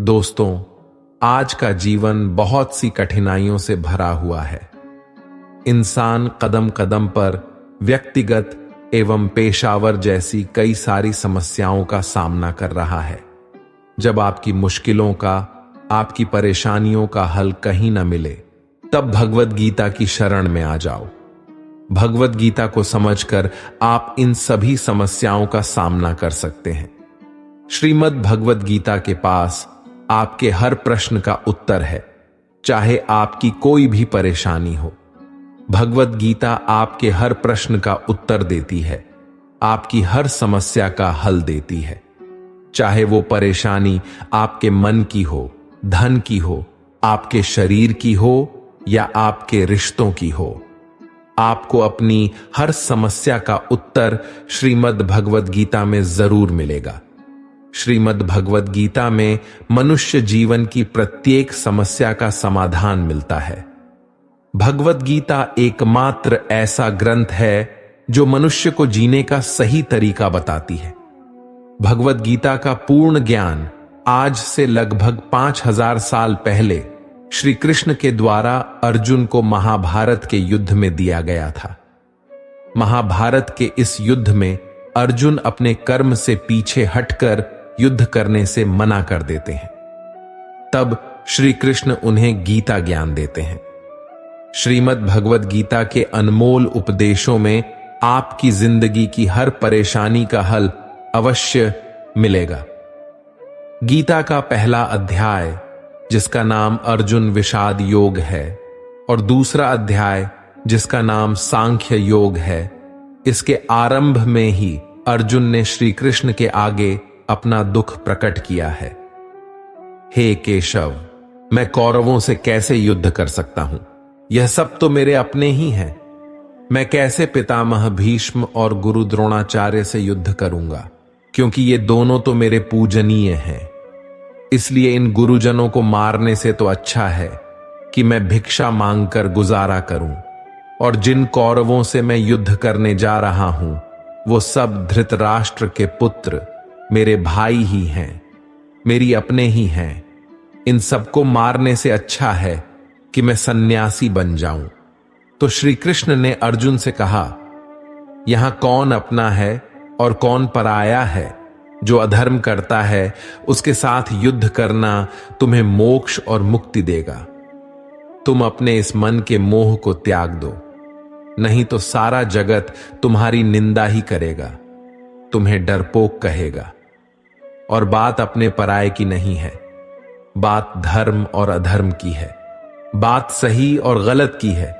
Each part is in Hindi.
दोस्तों, आज का जीवन बहुत सी कठिनाइयों से भरा हुआ है। इंसान कदम कदम पर व्यक्तिगत एवं पेशावर जैसी कई सारी समस्याओं का सामना कर रहा है। जब आपकी मुश्किलों का, आपकी परेशानियों का हल कहीं न मिले, तब भगवद गीता की शरण में आ जाओ। भगवद गीता को समझकर आप इन सभी समस्याओं का सामना कर सकते हैं। श्रीमद् भगवद गीता के पास आपके हर प्रश्न का उत्तर है, चाहे आपकी कोई भी परेशानी हो। भगवद गीता आपके हर प्रश्न का उत्तर देती है, आपकी हर समस्या का हल देती है। चाहे वो परेशानी आपके मन की हो, धन की हो, आपके शरीर की हो या आपके रिश्तों की हो, आपको अपनी हर समस्या का उत्तर श्रीमद् भगवद गीता में जरूर मिलेगा। श्रीमद् भगवद गीता में मनुष्य जीवन की प्रत्येक समस्या का समाधान मिलता है। भगवद गीता एकमात्र ऐसा ग्रंथ है जो मनुष्य को जीने का सही तरीका बताती है। भगवद गीता का पूर्ण ज्ञान आज से लगभग 5000 साल पहले श्री कृष्ण के द्वारा अर्जुन को महाभारत के युद्ध में दिया गया था। महाभारत के इस युद्ध में अर्जुन अपने कर्म से पीछे हटकर युद्ध करने से मना कर देते हैं। तब श्री कृष्ण उन्हें गीता ज्ञान देते हैं। श्रीमद् भगवद गीता के अनमोल उपदेशों में आपकी जिंदगी की हर परेशानी का हल अवश्य मिलेगा। गीता का पहला अध्याय, जिसका नाम अर्जुन विषाद योग है, और दूसरा अध्याय जिसका नाम सांख्य योग है, इसके आरंभ में ही अर्जुन ने श्री कृष्ण के आगे अपना दुख प्रकट किया है। हे केशव, मैं कौरवों से कैसे युद्ध कर सकता हूं? यह सब तो मेरे अपने ही हैं। मैं कैसे पितामह भीष्म और गुरु द्रोणाचार्य से युद्ध करूंगा, क्योंकि ये दोनों तो मेरे पूजनीय हैं। इसलिए इन गुरुजनों को मारने से तो अच्छा है कि मैं भिक्षा मांगकर गुजारा करूं। और जिन कौरवों से मैं युद्ध करने जा रहा हूं, वो सब धृतराष्ट्र के पुत्र मेरे भाई ही हैं, मेरी अपने ही हैं। इन सबको मारने से अच्छा है कि मैं सन्यासी बन जाऊं। तो श्री कृष्ण ने अर्जुन से कहा, यहां कौन अपना है और कौन पराया है? जो अधर्म करता है उसके साथ युद्ध करना तुम्हें मोक्ष और मुक्ति देगा। तुम अपने इस मन के मोह को त्याग दो, नहीं तो सारा जगत तुम्हारी निंदा ही करेगा, तुम्हें डरपोक कहेगा। और बात अपने पराये की नहीं है, बात धर्म और अधर्म की है, बात सही और गलत की है।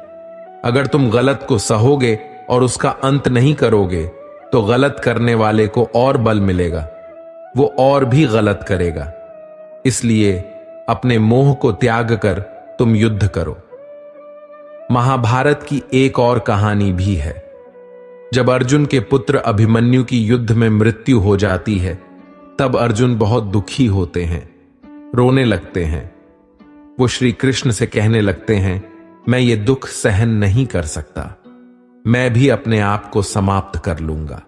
अगर तुम गलत को सहोगे और उसका अंत नहीं करोगे, तो गलत करने वाले को और बल मिलेगा, वो और भी गलत करेगा। इसलिए अपने मोह को त्याग कर तुम युद्ध करो। महाभारत की एक और कहानी भी है। जब अर्जुन के पुत्र अभिमन्यु की युद्ध में मृत्यु हो जाती है, तब अर्जुन बहुत दुखी होते हैं, रोने लगते हैं। वो श्री कृष्ण से कहने लगते हैं, मैं ये दुख सहन नहीं कर सकता, मैं भी अपने आप को समाप्त कर लूंगा।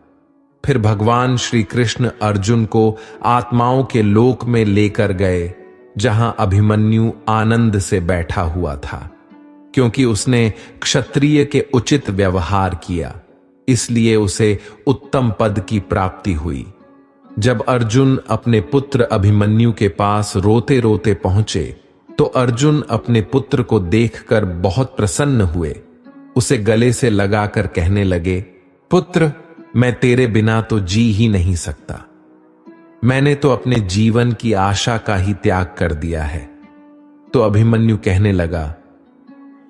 फिर भगवान श्री कृष्ण अर्जुन को आत्माओं के लोक में लेकर गए, जहां अभिमन्यु आनंद से बैठा हुआ था। क्योंकि उसने क्षत्रिय के उचित व्यवहार किया, इसलिए उसे उत्तम पद की प्राप्ति हुई। जब अर्जुन अपने पुत्र अभिमन्यु के पास रोते रोते पहुंचे, तो अर्जुन अपने पुत्र को देखकर बहुत प्रसन्न हुए। उसे गले से लगाकर कहने लगे, पुत्र, मैं तेरे बिना तो जी ही नहीं सकता। मैंने तो अपने जीवन की आशा का ही त्याग कर दिया है। तो अभिमन्यु कहने लगा,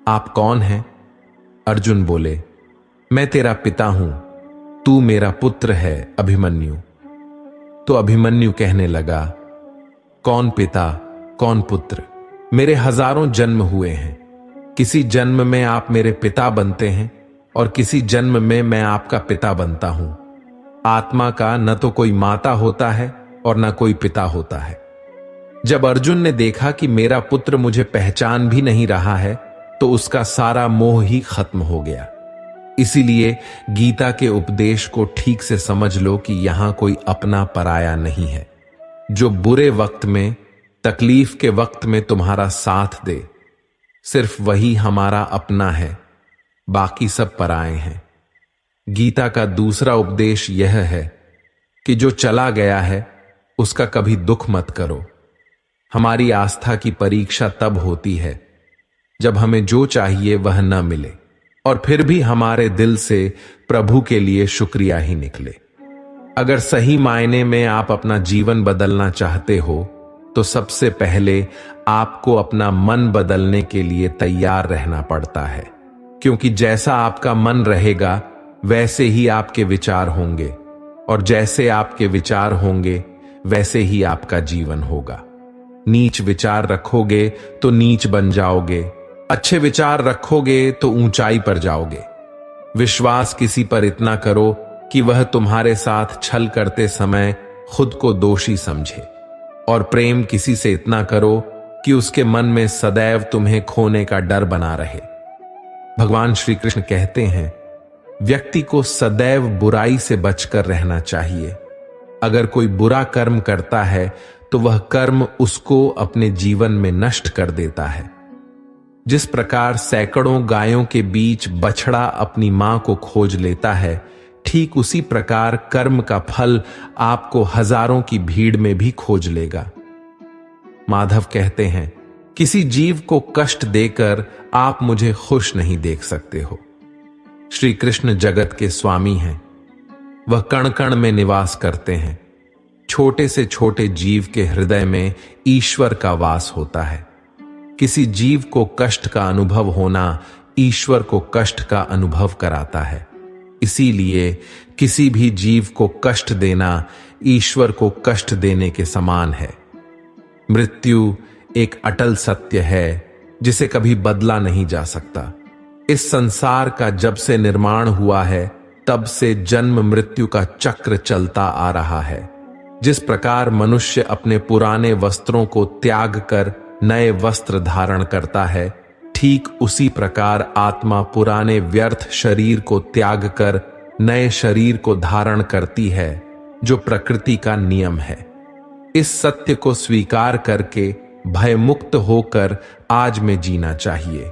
आप कौन हैं? अर्जुन बोले, मैं तेरा पिता हूं, तू मेरा पुत्र है अभिमन्यु। तो अभिमन्यु कहने लगा, कौन पिता कौन पुत्र? मेरे हजारों जन्म हुए हैं। किसी जन्म में आप मेरे पिता बनते हैं और किसी जन्म में मैं आपका पिता बनता हूं। आत्मा का न तो कोई माता होता है और न कोई पिता होता है। जब अर्जुन ने देखा कि मेरा पुत्र मुझे पहचान भी नहीं रहा है, तो उसका सारा मोह ही खत्म हो गया। इसीलिए गीता के उपदेश को ठीक से समझ लो कि यहां कोई अपना पराया नहीं है। जो बुरे वक्त में तकलीफ के वक्त में तुम्हारा साथ दे। सिर्फ वही हमारा अपना है, बाकी सब पराए हैं। गीता का दूसरा उपदेश यह है कि जो चला गया है उसका कभी दुख मत करो। हमारी आस्था की परीक्षा तब होती है जब हमें जो चाहिए वह न मिले और फिर भी हमारे दिल से प्रभु के लिए शुक्रिया ही निकले। अगर सही मायने में आप अपना जीवन बदलना चाहते हो तो सबसे पहले आपको अपना मन बदलने के लिए तैयार रहना पड़ता है, क्योंकि जैसा आपका मन रहेगा वैसे ही आपके विचार होंगे और जैसे आपके विचार होंगे वैसे ही आपका जीवन होगा। नीच विचार रखोगे तो नीच बन जाओगे, अच्छे विचार रखोगे तो ऊंचाई पर जाओगे। विश्वास किसी पर इतना करो कि वह तुम्हारे साथ छल करते समय खुद को दोषी समझे, और प्रेम किसी से इतना करो कि उसके मन में सदैव तुम्हें खोने का डर बना रहे। भगवान श्री कृष्ण कहते हैं, व्यक्ति को सदैव बुराई से बचकर रहना चाहिए। अगर कोई बुरा कर्म करता है तो वह कर्म उसको अपने जीवन में नष्ट कर देता है। जिस प्रकार सैकड़ों गायों के बीच बछड़ा अपनी मां को खोज लेता है, ठीक उसी प्रकार कर्म का फल आपको हजारों की भीड़ में भी खोज लेगा। माधव कहते हैं, किसी जीव को कष्ट देकर आप मुझे खुश नहीं देख सकते हो। श्री कृष्ण जगत के स्वामी हैं, वह कण कण में निवास करते हैं। छोटे से छोटे जीव के हृदय में ईश्वर का वास होता है। किसी जीव को कष्ट का अनुभव होना ईश्वर को कष्ट का अनुभव कराता है। इसीलिए किसी भी जीव को कष्ट देना ईश्वर को कष्ट देने के समान है। मृत्यु एक अटल सत्य है जिसे कभी बदला नहीं जा सकता। इस संसार का जब से निर्माण हुआ है तब से जन्म मृत्यु का चक्र चलता आ रहा है। जिस प्रकार मनुष्य अपने पुराने वस्त्रों को त्याग कर नए वस्त्र धारण करता है, ठीक उसी प्रकार आत्मा पुराने व्यर्थ शरीर को त्याग कर नए शरीर को धारण करती है, जो प्रकृति का नियम है। इस सत्य को स्वीकार करके भयमुक्त होकर आज में जीना चाहिए।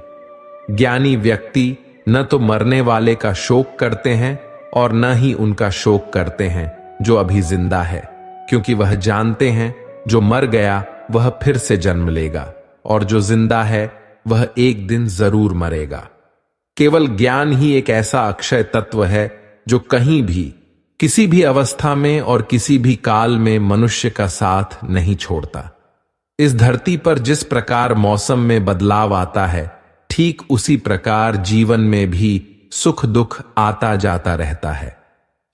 ज्ञानी व्यक्ति न तो मरने वाले का शोक करते हैं और न ही उनका शोक करते हैं जो अभी जिंदा है, क्योंकि वह जानते हैं जो मर गया वह फिर से जन्म लेगा और जो जिंदा है वह एक दिन जरूर मरेगा। केवल ज्ञान ही एक ऐसा अक्षय तत्व है जो कहीं भी, किसी भी अवस्था में और किसी भी काल में मनुष्य का साथ नहीं छोड़ता। इस धरती पर जिस प्रकार मौसम में बदलाव आता है, ठीक उसी प्रकार जीवन में भी सुख दुख आता जाता रहता है।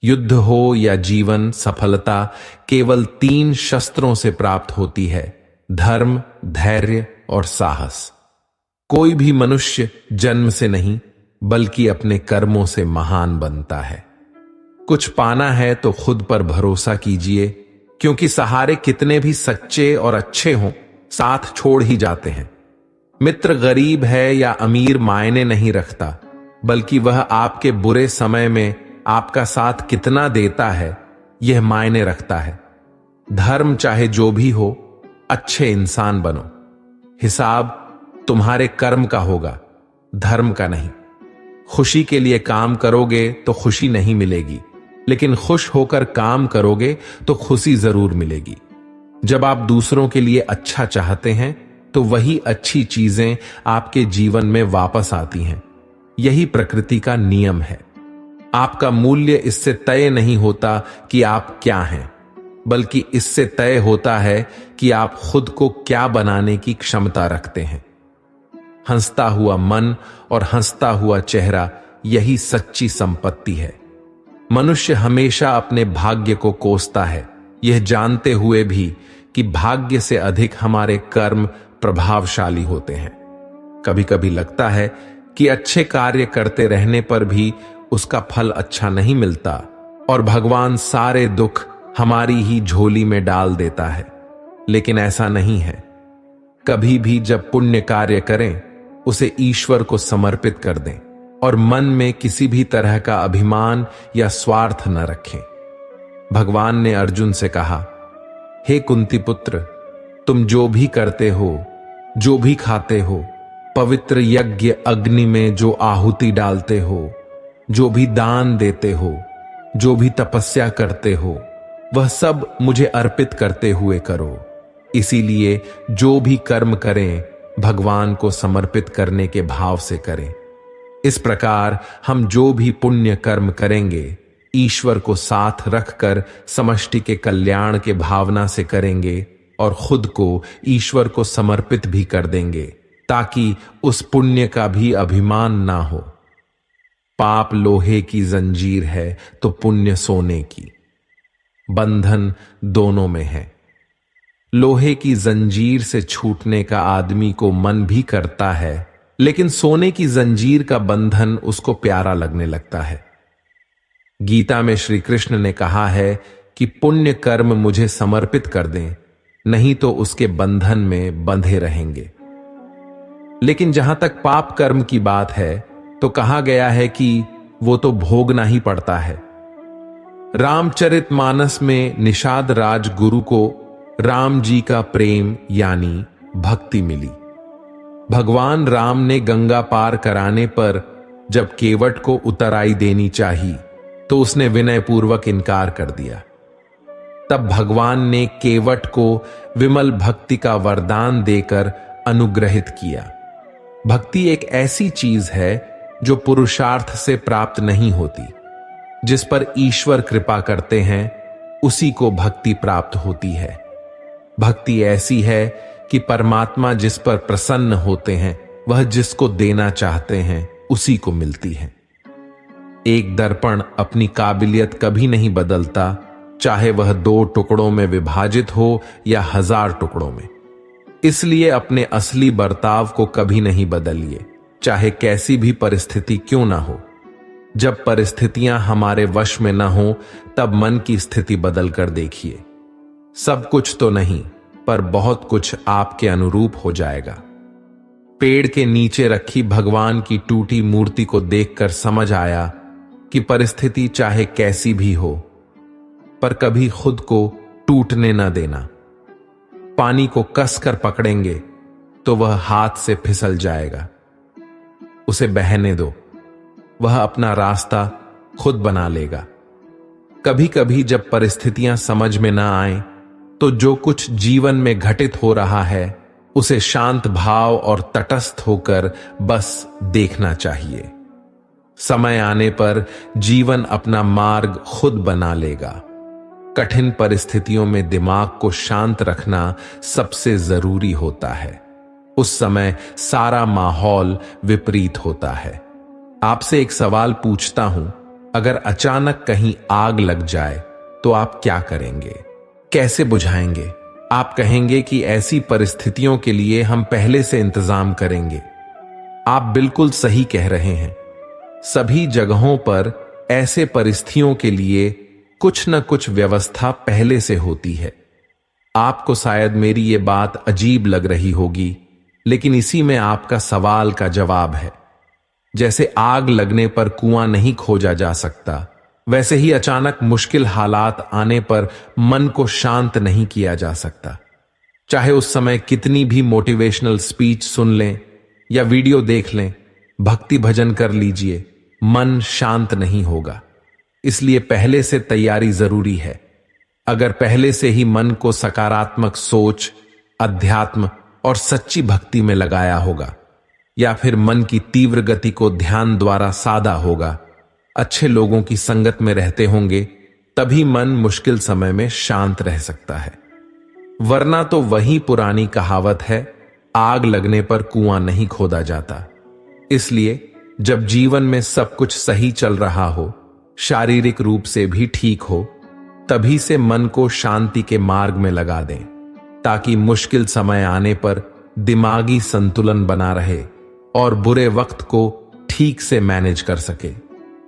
युद्ध हो या जीवन, सफलता केवल 3 शस्त्रों से प्राप्त होती है: धर्म, धैर्य और साहस। कोई भी मनुष्य जन्म से नहीं बल्कि अपने कर्मों से महान बनता है। कुछ पाना है तो खुद पर भरोसा कीजिए, क्योंकि सहारे कितने भी सच्चे और अच्छे हों, साथ छोड़ ही जाते हैं। मित्र गरीब है या अमीर मायने नहीं रखता, बल्कि वह आपके बुरे समय में आपका साथ कितना देता है यह मायने रखता है। धर्म चाहे जो भी हो, अच्छे इंसान बनो। हिसाब तुम्हारे कर्म का होगा, धर्म का नहीं। खुशी के लिए काम करोगे तो खुशी नहीं मिलेगी, लेकिन खुश होकर काम करोगे तो खुशी जरूर मिलेगी। जब आप दूसरों के लिए अच्छा चाहते हैं तो वही अच्छी चीजें आपके जीवन में वापस आती हैं। यही प्रकृति का नियम है। आपका मूल्य इससे तय नहीं होता कि आप क्या हैं, बल्कि इससे तय होता है कि आप खुद को क्या बनाने की क्षमता रखते हैं। हंसता हुआ मन और हंसता हुआ चेहरा यही सच्ची संपत्ति है। मनुष्य हमेशा अपने भाग्य को कोसता है, यह जानते हुए भी कि भाग्य से अधिक हमारे कर्म प्रभावशाली होते हैं। कभी कभी लगता है कि अच्छे कार्य करते रहने पर भी उसका फल अच्छा नहीं मिलता और भगवान सारे दुख हमारी ही झोली में डाल देता है, लेकिन ऐसा नहीं है। कभी भी जब पुण्य कार्य करें उसे ईश्वर को समर्पित कर दें और मन में किसी भी तरह का अभिमान या स्वार्थ न रखें। भगवान ने अर्जुन से कहा, हे कुंती पुत्र, तुम जो भी करते हो, जो भी खाते हो, पवित्र यज्ञ अग्नि में जो आहुति डालते हो, जो भी दान देते हो, जो भी तपस्या करते हो, वह सब मुझे अर्पित करते हुए करो। इसीलिए जो भी कर्म करें भगवान को समर्पित करने के भाव से करें। इस प्रकार हम जो भी पुण्य कर्म करेंगे ईश्वर को साथ रखकर समष्टि के कल्याण के भावना से करेंगे और खुद को ईश्वर को समर्पित भी कर देंगे, ताकि उस पुण्य का भी अभिमान ना हो। पाप लोहे की जंजीर है तो पुण्य सोने की, बंधन दोनों में है। लोहे की जंजीर से छूटने का आदमी को मन भी करता है, लेकिन सोने की जंजीर का बंधन उसको प्यारा लगने लगता है। गीता में श्री कृष्ण ने कहा है कि पुण्य कर्म मुझे समर्पित कर दें, नहीं तो उसके बंधन में बंधे रहेंगे। लेकिन जहां तक पाप कर्म की बात है तो कहा गया है कि वो तो भोगना ही पड़ता है। रामचरितमानस में निषाद राज गुरु को राम जी का प्रेम यानी भक्ति मिली। भगवान राम ने गंगा पार कराने पर जब केवट को उतराई देनी चाहिए तो उसने विनयपूर्वक इनकार कर दिया। तब भगवान ने केवट को विमल भक्ति का वरदान देकर अनुग्रहित किया। भक्ति एक ऐसी चीज है जो पुरुषार्थ से प्राप्त नहीं होती। जिस पर ईश्वर कृपा करते हैं उसी को भक्ति प्राप्त होती है। भक्ति ऐसी है कि परमात्मा जिस पर प्रसन्न होते हैं वह जिसको देना चाहते हैं उसी को मिलती है। एक दर्पण अपनी काबिलियत कभी नहीं बदलता, चाहे वह 2 टुकड़ों में विभाजित हो या 1000 टुकड़ों में। इसलिए अपने असली बर्ताव को कभी नहीं बदलिए, चाहे कैसी भी परिस्थिति क्यों ना हो। जब परिस्थितियां हमारे वश में ना हो तब मन की स्थिति बदल कर देखिए। सब कुछ तो नहीं, पर बहुत कुछ आपके अनुरूप हो जाएगा। पेड़ के नीचे रखी भगवान की टूटी मूर्ति को देखकर समझ आया कि परिस्थिति चाहे कैसी भी हो, पर कभी खुद को टूटने न देना। पानी को कसकर पकड़ेंगे तो वह हाथ से फिसल जाएगा। उसे बहने दो, वह अपना रास्ता खुद बना लेगा। कभी कभी जब परिस्थितियां समझ में ना आए तो जो कुछ जीवन में घटित हो रहा है उसे शांत भाव और तटस्थ होकर बस देखना चाहिए। समय आने पर जीवन अपना मार्ग खुद बना लेगा। कठिन परिस्थितियों में दिमाग को शांत रखना सबसे जरूरी होता है। उस समय सारा माहौल विपरीत होता है। आपसे एक सवाल पूछता हूं, अगर अचानक कहीं आग लग जाए तो आप क्या करेंगे? कैसे बुझाएंगे? आप कहेंगे कि ऐसी परिस्थितियों के लिए हम पहले से इंतजाम करेंगे। आप बिल्कुल सही कह रहे हैं। सभी जगहों पर ऐसे परिस्थितियों के लिए कुछ न कुछ व्यवस्था पहले से होती है। आपको शायद मेरी ये बात अजीब लग रही होगी, लेकिन इसी में आपका सवाल का जवाब है। जैसे आग लगने पर कुआं नहीं खोजा जा सकता, वैसे ही अचानक मुश्किल हालात आने पर मन को शांत नहीं किया जा सकता। चाहे उस समय कितनी भी मोटिवेशनल स्पीच सुन लें या वीडियो देख लें, भक्ति भजन कर लीजिए, मन शांत नहीं होगा। इसलिए पहले से तैयारी जरूरी है। अगर पहले से ही मन को सकारात्मक सोच, अध्यात्म और सच्ची भक्ति में लगाया होगा, या फिर मन की तीव्र गति को ध्यान द्वारा साधा होगा, अच्छे लोगों की संगत में रहते होंगे, तभी मन मुश्किल समय में शांत रह सकता है। वरना तो वही पुरानी कहावत है, आग लगने पर कुआं नहीं खोदा जाता। इसलिए जब जीवन में सब कुछ सही चल रहा हो, शारीरिक रूप से भी ठीक हो, तभी से मन को शांति के मार्ग में लगा दें, ताकि मुश्किल समय आने पर दिमागी संतुलन बना रहे और बुरे वक्त को ठीक से मैनेज कर सके।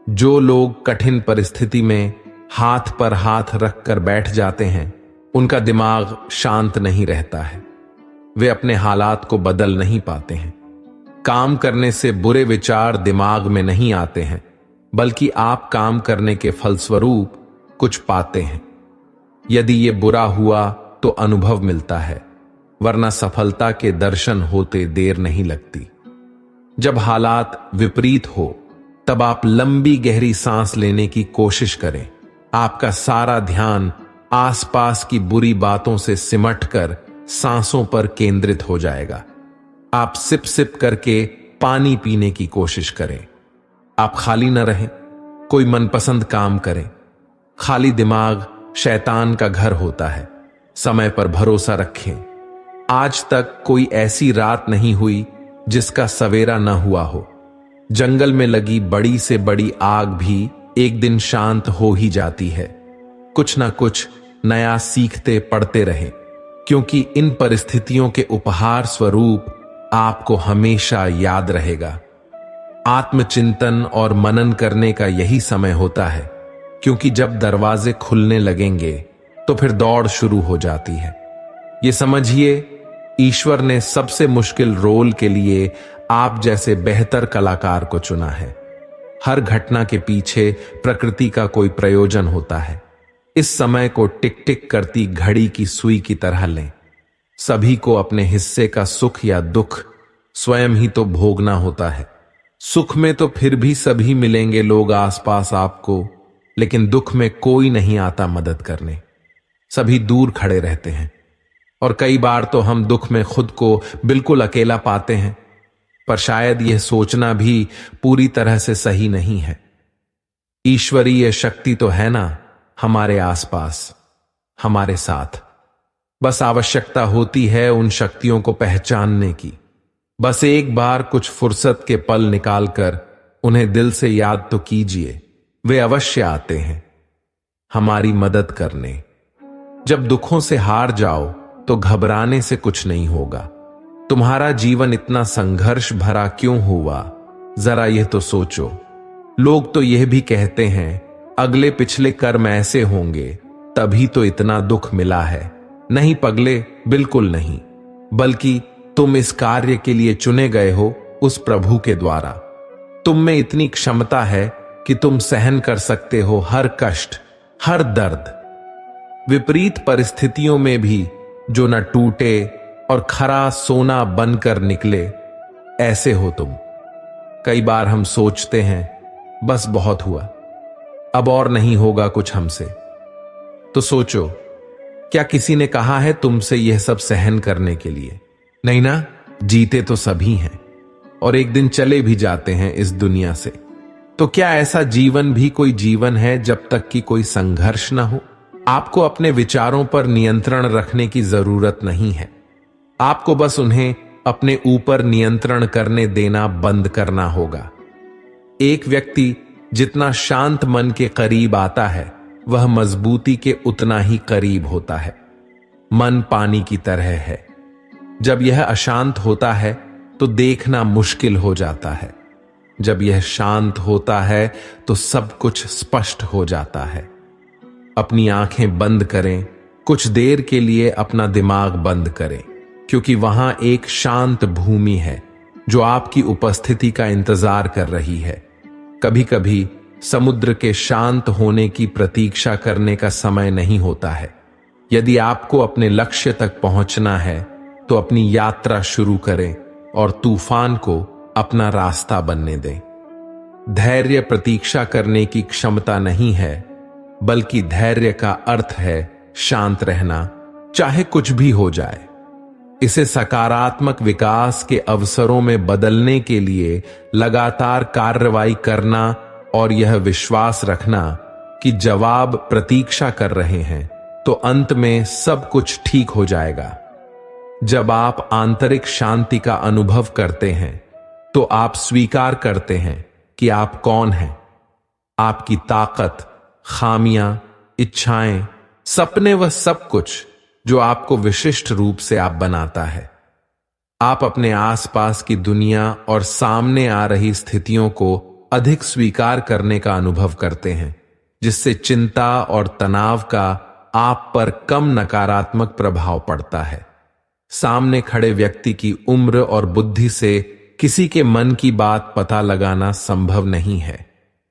जो लोग कठिन परिस्थिति में हाथ पर हाथ रखकर बैठ जाते हैं, उनका दिमाग शांत नहीं रहता है। वे अपने हालात को बदल नहीं पाते हैं। काम करने से बुरे विचार दिमाग में नहीं आते हैं, बल्कि आप काम करने के फलस्वरूप कुछ पाते हैं। यदि ये बुरा हुआ तो अनुभव मिलता है, वरना सफलता के दर्शन होते देर नहीं लगती। जब हालात विपरीत हो तब आप लंबी गहरी सांस लेने की कोशिश करें। आपका सारा ध्यान आसपास की बुरी बातों से सिमटकर सांसों पर केंद्रित हो जाएगा। आप सिप सिप करके पानी पीने की कोशिश करें। आप खाली न रहें, कोई मनपसंद काम करें। खाली दिमाग शैतान का घर होता है। समय पर भरोसा रखें। आज तक कोई ऐसी रात नहीं हुई जिसका सवेरा न हुआ हो। जंगल में लगी बड़ी से बड़ी आग भी एक दिन शांत हो ही जाती है। कुछ ना कुछ नया सीखते पढ़ते रहें, क्योंकि इन परिस्थितियों के उपहार स्वरूप आपको हमेशा याद रहेगा। आत्मचिंतन और मनन करने का यही समय होता है, क्योंकि जब दरवाजे खुलने लगेंगे तो फिर दौड़ शुरू हो जाती है। ये समझिए, ईश्वर ने सबसे मुश्किल रोल के लिए आप जैसे बेहतर कलाकार को चुना है। हर घटना के पीछे प्रकृति का कोई प्रयोजन होता है। इस समय को टिक टिक करती घड़ी की सुई की तरह लें। सभी को अपने हिस्से का सुख या दुख स्वयं ही तो भोगना होता है। सुख में तो फिर भी सभी मिलेंगे लोग आसपास आपको, लेकिन दुख में कोई नहीं आता मदद करने। सभी दूर खड़े रहते हैं और कई बार तो हम दुख में खुद को बिल्कुल अकेला पाते हैं। पर शायद यह सोचना भी पूरी तरह से सही नहीं है। ईश्वरीय शक्ति तो है ना हमारे आसपास, हमारे साथ। बस आवश्यकता होती है उन शक्तियों को पहचानने की। बस एक बार कुछ फुर्सत के पल निकालकर उन्हें दिल से याद तो कीजिए। वे अवश्य आते हैं हमारी मदद करने। जब दुखों से हार जाओ तो घबराने से कुछ नहीं होगा। तुम्हारा जीवन इतना संघर्ष भरा क्यों हुआ, जरा यह तो सोचो। लोग तो यह भी कहते हैं अगले पिछले कर्म ऐसे होंगे तभी तो इतना दुख मिला है। नहीं पगले, बिल्कुल नहीं, बल्कि तुम इस कार्य के लिए चुने गए हो उस प्रभु के द्वारा। तुम में इतनी क्षमता है कि तुम सहन कर सकते हो हर कष्ट, हर दर्द। विपरीत परिस्थितियों में भी जो न टूटे और खरा सोना बनकर निकले, ऐसे हो तुम। कई बार हम सोचते हैं बस बहुत हुआ, अब और नहीं होगा कुछ हमसे। तो सोचो, क्या किसी ने कहा है तुमसे यह सब सहन करने के लिए? नहीं ना। जीते तो सभी हैं और एक दिन चले भी जाते हैं इस दुनिया से। तो क्या ऐसा जीवन भी कोई जीवन है जब तक कि कोई संघर्ष ना हो? आपको अपने विचारों पर नियंत्रण रखने की जरूरत नहीं है। आपको बस उन्हें अपने ऊपर नियंत्रण करने देना बंद करना होगा। एक व्यक्ति जितना शांत मन के करीब आता है, वह मजबूती के उतना ही करीब होता है। मन पानी की तरह है। जब यह अशांत होता है तो देखना मुश्किल हो जाता है। जब यह शांत होता है तो सब कुछ स्पष्ट हो जाता है। अपनी आंखें बंद करें, कुछ देर के लिए अपना दिमाग बंद करें, क्योंकि वहां एक शांत भूमि है जो आपकी उपस्थिति का इंतजार कर रही है। कभी कभी समुद्र के शांत होने की प्रतीक्षा करने का समय नहीं होता है। यदि आपको अपने लक्ष्य तक पहुंचना है तो अपनी यात्रा शुरू करें और तूफान को अपना रास्ता बनने दें। धैर्य प्रतीक्षा करने की क्षमता नहीं है, बल्कि धैर्य का अर्थ है शांत रहना, चाहे कुछ भी हो जाए। इसे सकारात्मक विकास के अवसरों में बदलने के लिए लगातार कार्रवाई करना और यह विश्वास रखना कि जवाब प्रतीक्षा कर रहे हैं, तो अंत में सब कुछ ठीक हो जाएगा। जब आप आंतरिक शांति का अनुभव करते हैं तो आप स्वीकार करते हैं कि आप कौन हैं। आपकी ताकत, खामियां, इच्छाएं, सपने व सब कुछ जो आपको विशिष्ट रूप से आप बनाता है। आप अपने आसपास की दुनिया और सामने आ रही स्थितियों को अधिक स्वीकार करने का अनुभव करते हैं, जिससे चिंता और तनाव का आप पर कम नकारात्मक प्रभाव पड़ता है। सामने खड़े व्यक्ति की उम्र और बुद्धि से किसी के मन की बात पता लगाना संभव नहीं है।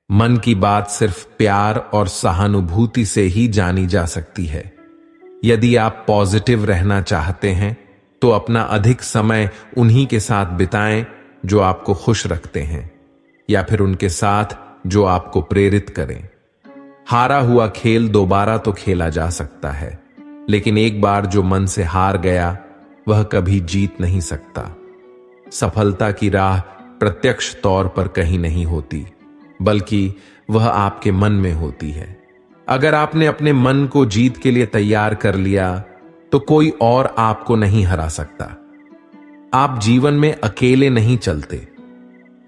मन की बात सिर्फ प्यार और सहानुभूति से ही जानी जा सकती है। यदि आप पॉजिटिव रहना चाहते हैं तो अपना अधिक समय उन्हीं के साथ बिताएं जो आपको खुश रखते हैं, या फिर उनके साथ जो आपको प्रेरित करें। हारा हुआ खेल दोबारा तो खेला जा सकता है, लेकिन एक बार जो मन से हार गया वह कभी जीत नहीं सकता। सफलता की राह प्रत्यक्ष तौर पर कहीं नहीं होती, बल्कि वह आपके मन में होती है। अगर आपने अपने मन को जीत के लिए तैयार कर लिया तो कोई और आपको नहीं हरा सकता। आप जीवन में अकेले नहीं चलते।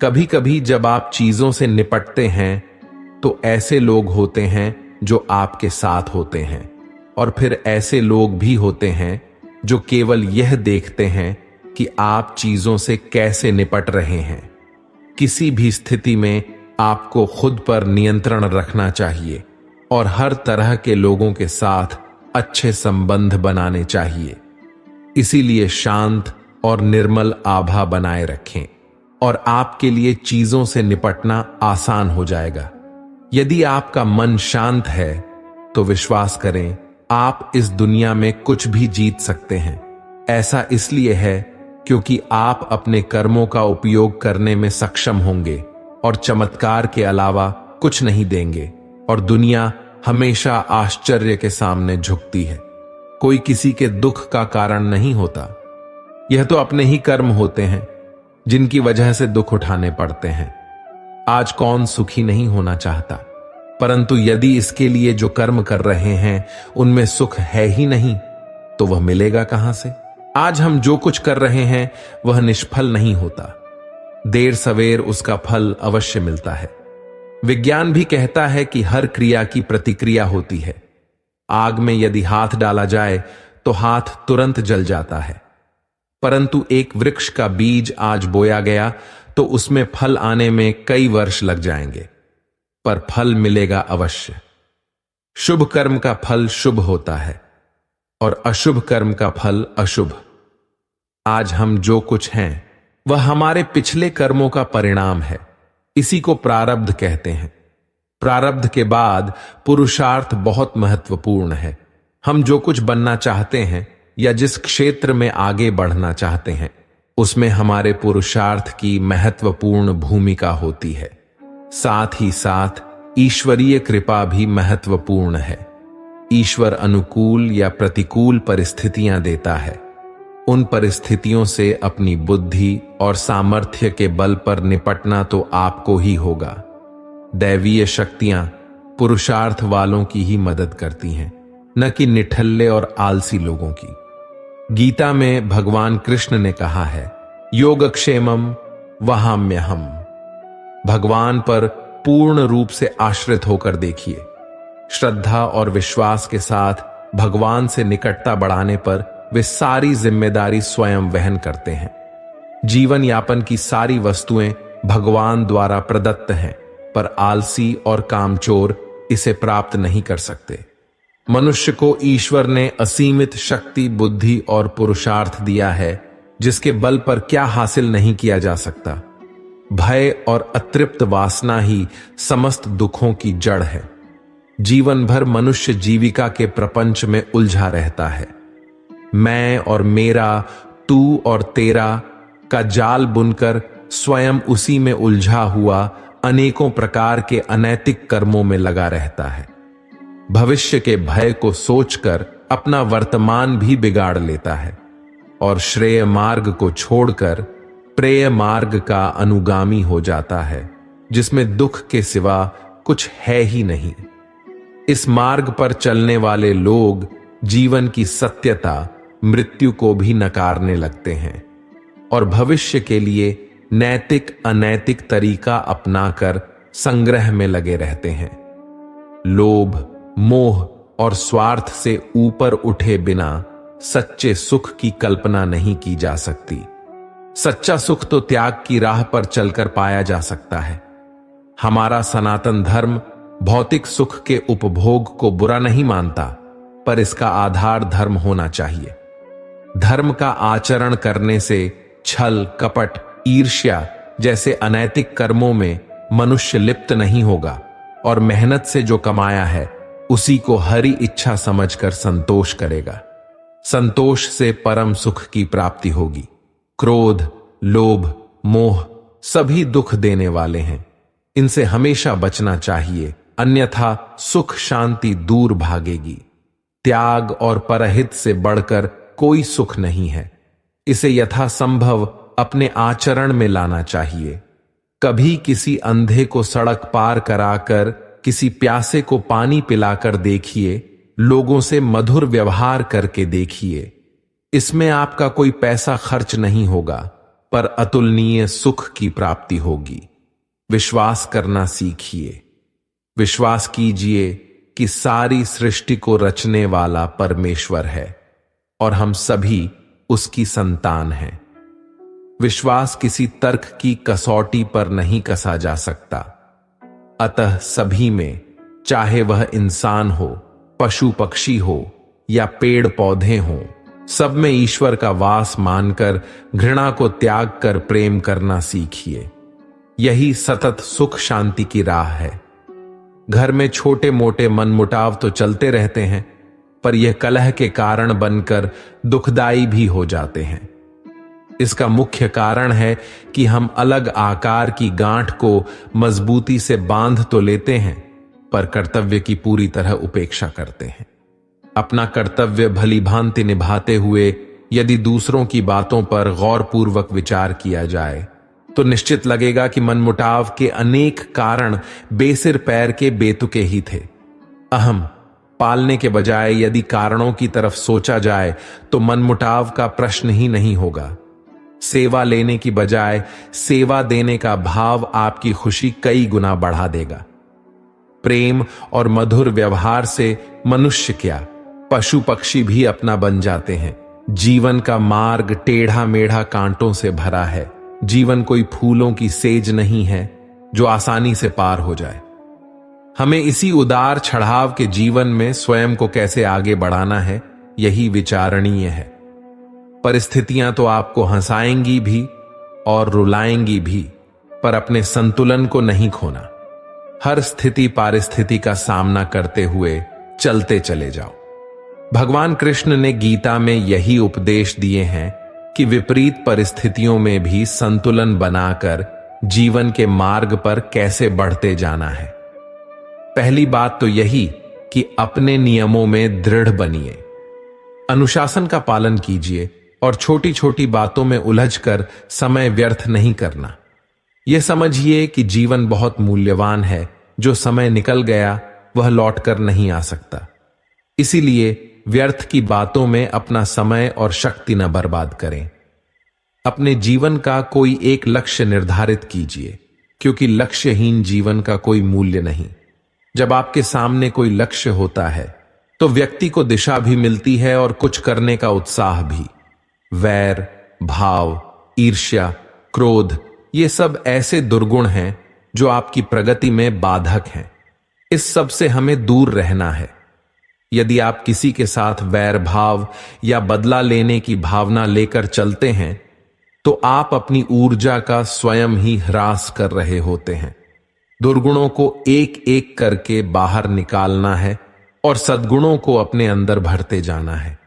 कभी कभी जब आप चीजों से निपटते हैं तो ऐसे लोग होते हैं जो आपके साथ होते हैं, और फिर ऐसे लोग भी होते हैं जो केवल यह देखते हैं कि आप चीजों से कैसे निपट रहे हैं। किसी भी स्थिति में आपको खुद पर नियंत्रण रखना चाहिए और हर तरह के लोगों के साथ अच्छे संबंध बनाने चाहिए। इसीलिए शांत और निर्मल आभा बनाए रखें और आपके लिए चीजों से निपटना आसान हो जाएगा। यदि आपका मन शांत है तो विश्वास करें, आप इस दुनिया में कुछ भी जीत सकते हैं। ऐसा इसलिए है क्योंकि आप अपने कर्मों का उपयोग करने में सक्षम होंगे और चमत्कार के अलावा कुछ नहीं देंगे, और दुनिया हमेशा आश्चर्य के सामने झुकती है। कोई किसी के दुख का कारण नहीं होता। यह तो अपने ही कर्म होते हैं जिनकी वजह से दुख उठाने पड़ते हैं। आज कौन सुखी नहीं होना चाहता, परंतु यदि इसके लिए जो कर्म कर रहे हैं उनमें सुख है ही नहीं तो वह मिलेगा कहां से। आज हम जो कुछ कर रहे हैं वह निष्फल नहीं होता। देर सवेर उसका फल अवश्य मिलता है। विज्ञान भी कहता है कि हर क्रिया की प्रतिक्रिया होती है। आग में यदि हाथ डाला जाए तो हाथ तुरंत जल जाता है, परंतु एक वृक्ष का बीज आज बोया गया तो उसमें फल आने में कई वर्ष लग जाएंगे, पर फल मिलेगा अवश्य। शुभ कर्म का फल शुभ होता है और अशुभ कर्म का फल अशुभ। आज हम जो कुछ हैं वह हमारे पिछले कर्मों का परिणाम है। इसी को प्रारब्ध कहते हैं। प्रारब्ध के बाद पुरुषार्थ बहुत महत्वपूर्ण है। हम जो कुछ बनना चाहते हैं या जिस क्षेत्र में आगे बढ़ना चाहते हैं उसमें हमारे पुरुषार्थ की महत्वपूर्ण भूमिका होती है। साथ ही साथ ईश्वरीय कृपा भी महत्वपूर्ण है। ईश्वर अनुकूल या प्रतिकूल परिस्थितियां देता है। उन परिस्थितियों से अपनी बुद्धि और सामर्थ्य के बल पर निपटना तो आपको ही होगा। दैवीय शक्तियां पुरुषार्थ वालों की ही मदद करती हैं, न कि निठल्ले और आलसी लोगों की। गीता में भगवान कृष्ण ने कहा है, योगक्षेमम वहाम्यहम्। भगवान पर पूर्ण रूप से आश्रित होकर देखिए। श्रद्धा और विश्वास के साथ भगवान से निकटता बढ़ाने पर वे सारी जिम्मेदारी स्वयं वहन करते हैं। जीवन यापन की सारी वस्तुएं भगवान द्वारा प्रदत्त हैं, पर आलसी और कामचोर इसे प्राप्त नहीं कर सकते। मनुष्य को ईश्वर ने असीमित शक्ति, बुद्धि और पुरुषार्थ दिया है, जिसके बल पर क्या हासिल नहीं किया जा सकता। भय और अतृप्त वासना ही समस्त दुखों की जड़ है। जीवन भर मनुष्य जीविका के प्रपंच में उलझा रहता है। मैं और मेरा, तू और तेरा का जाल बुनकर स्वयं उसी में उलझा हुआ अनेकों प्रकार के अनैतिक कर्मों में लगा रहता है। भविष्य के भय को सोचकर अपना वर्तमान भी बिगाड़ लेता है और श्रेय मार्ग को छोड़कर प्रेय मार्ग का अनुगामी हो जाता है, जिसमें दुख के सिवा कुछ है ही नहीं। इस मार्ग पर चलने वाले लोग जीवन की सत्यता, मृत्यु को भी नकारने लगते हैं और भविष्य के लिए नैतिक अनैतिक तरीका अपनाकर संग्रह में लगे रहते हैं। लोभ, मोह और स्वार्थ से ऊपर उठे बिना सच्चे सुख की कल्पना नहीं की जा सकती। सच्चा सुख तो त्याग की राह पर चलकर पाया जा सकता है। हमारा सनातन धर्म भौतिक सुख के उपभोग को बुरा नहीं मानता, पर इसका आधार धर्म होना चाहिए। धर्म का आचरण करने से छल, कपट, ईर्ष्या जैसे अनैतिक कर्मों में मनुष्य लिप्त नहीं होगा और मेहनत से जो कमाया है उसी को हरि इच्छा समझकर संतोष करेगा। संतोष से परम सुख की प्राप्ति होगी। क्रोध, लोभ, मोह सभी दुख देने वाले हैं, इनसे हमेशा बचना चाहिए, अन्यथा सुख शांति दूर भागेगी। त्याग और परहित से बढ़कर कोई सुख नहीं है, इसे यथासंभव अपने आचरण में लाना चाहिए। कभी किसी अंधे को सड़क पार कराकर, किसी प्यासे को पानी पिलाकर देखिए, लोगों से मधुर व्यवहार करके देखिए। इसमें आपका कोई पैसा खर्च नहीं होगा, पर अतुलनीय सुख की प्राप्ति होगी। विश्वास करना सीखिए। विश्वास कीजिए कि सारी सृष्टि को रचने वाला परमेश्वर है और हम सभी उसकी संतान हैं। विश्वास किसी तर्क की कसौटी पर नहीं कसा जा सकता। अतः सभी में, चाहे वह इंसान हो, पशु पक्षी हो या पेड़ पौधे हों, सब में ईश्वर का वास मानकर घृणा को त्याग कर प्रेम करना सीखिए। यही सतत सुख शांति की राह है। घर में छोटे मोटे मनमुटाव तो चलते रहते हैं, पर यह कलह के कारण बनकर दुखदाई भी हो जाते हैं। इसका मुख्य कारण है कि हम अलग आकार की गांठ को मजबूती से बांध तो लेते हैं, पर कर्तव्य की पूरी तरह उपेक्षा करते हैं। अपना कर्तव्य भली भांति निभाते हुए यदि दूसरों की बातों पर गौरपूर्वक विचार किया जाए तो निश्चित लगेगा कि मनमुटाव के अनेक कारण बेसिर पैर के बेतुके ही थे। अहम पालने के बजाय यदि कारणों की तरफ सोचा जाए तो मनमुटाव का प्रश्न ही नहीं होगा। सेवा लेने की बजाय सेवा देने का भाव आपकी खुशी कई गुना बढ़ा देगा। प्रेम और मधुर व्यवहार से मनुष्य क्या, पशु पक्षी भी अपना बन जाते हैं। जीवन का मार्ग टेढ़ा मेढ़ा कांटों से भरा है। जीवन कोई फूलों की सेज नहीं है जो आसानी से पार हो जाए। हमें इसी उदार चढ़ाव के जीवन में स्वयं को कैसे आगे बढ़ाना है, यही विचारणीय है। परिस्थितियां तो आपको हंसाएंगी भी और रुलाएंगी भी, पर अपने संतुलन को नहीं खोना। हर स्थिति पारिस्थिति का सामना करते हुए चलते चले जाओ। भगवान कृष्ण ने गीता में यही उपदेश दिए हैं कि विपरीत परिस्थितियों में भी संतुलन बनाकर जीवन के मार्ग पर कैसे बढ़ते जाना है। पहली बात तो यही कि अपने नियमों में दृढ़ बनिए, अनुशासन का पालन कीजिए और छोटी छोटी बातों में उलझकर समय व्यर्थ नहीं करना। यह समझिए कि जीवन बहुत मूल्यवान है, जो समय निकल गया वह लौटकर नहीं आ सकता। इसीलिए व्यर्थ की बातों में अपना समय और शक्ति न बर्बाद करें। अपने जीवन का कोई एक लक्ष्य निर्धारित कीजिए, क्योंकि लक्ष्यहीन जीवन का कोई मूल्य नहीं। जब आपके सामने कोई लक्ष्य होता है तो व्यक्ति को दिशा भी मिलती है और कुछ करने का उत्साह भी। वैर, भाव, ईर्ष्या, क्रोध ये सब ऐसे दुर्गुण हैं जो आपकी प्रगति में बाधक हैं। इस सब से हमें दूर रहना है। यदि आप किसी के साथ वैर भाव या बदला लेने की भावना लेकर चलते हैं तो आप अपनी ऊर्जा का स्वयं ही ह्रास कर रहे होते हैं। दुर्गुणों को एक एक करके बाहर निकालना है और सद्गुणों को अपने अंदर भरते जाना है,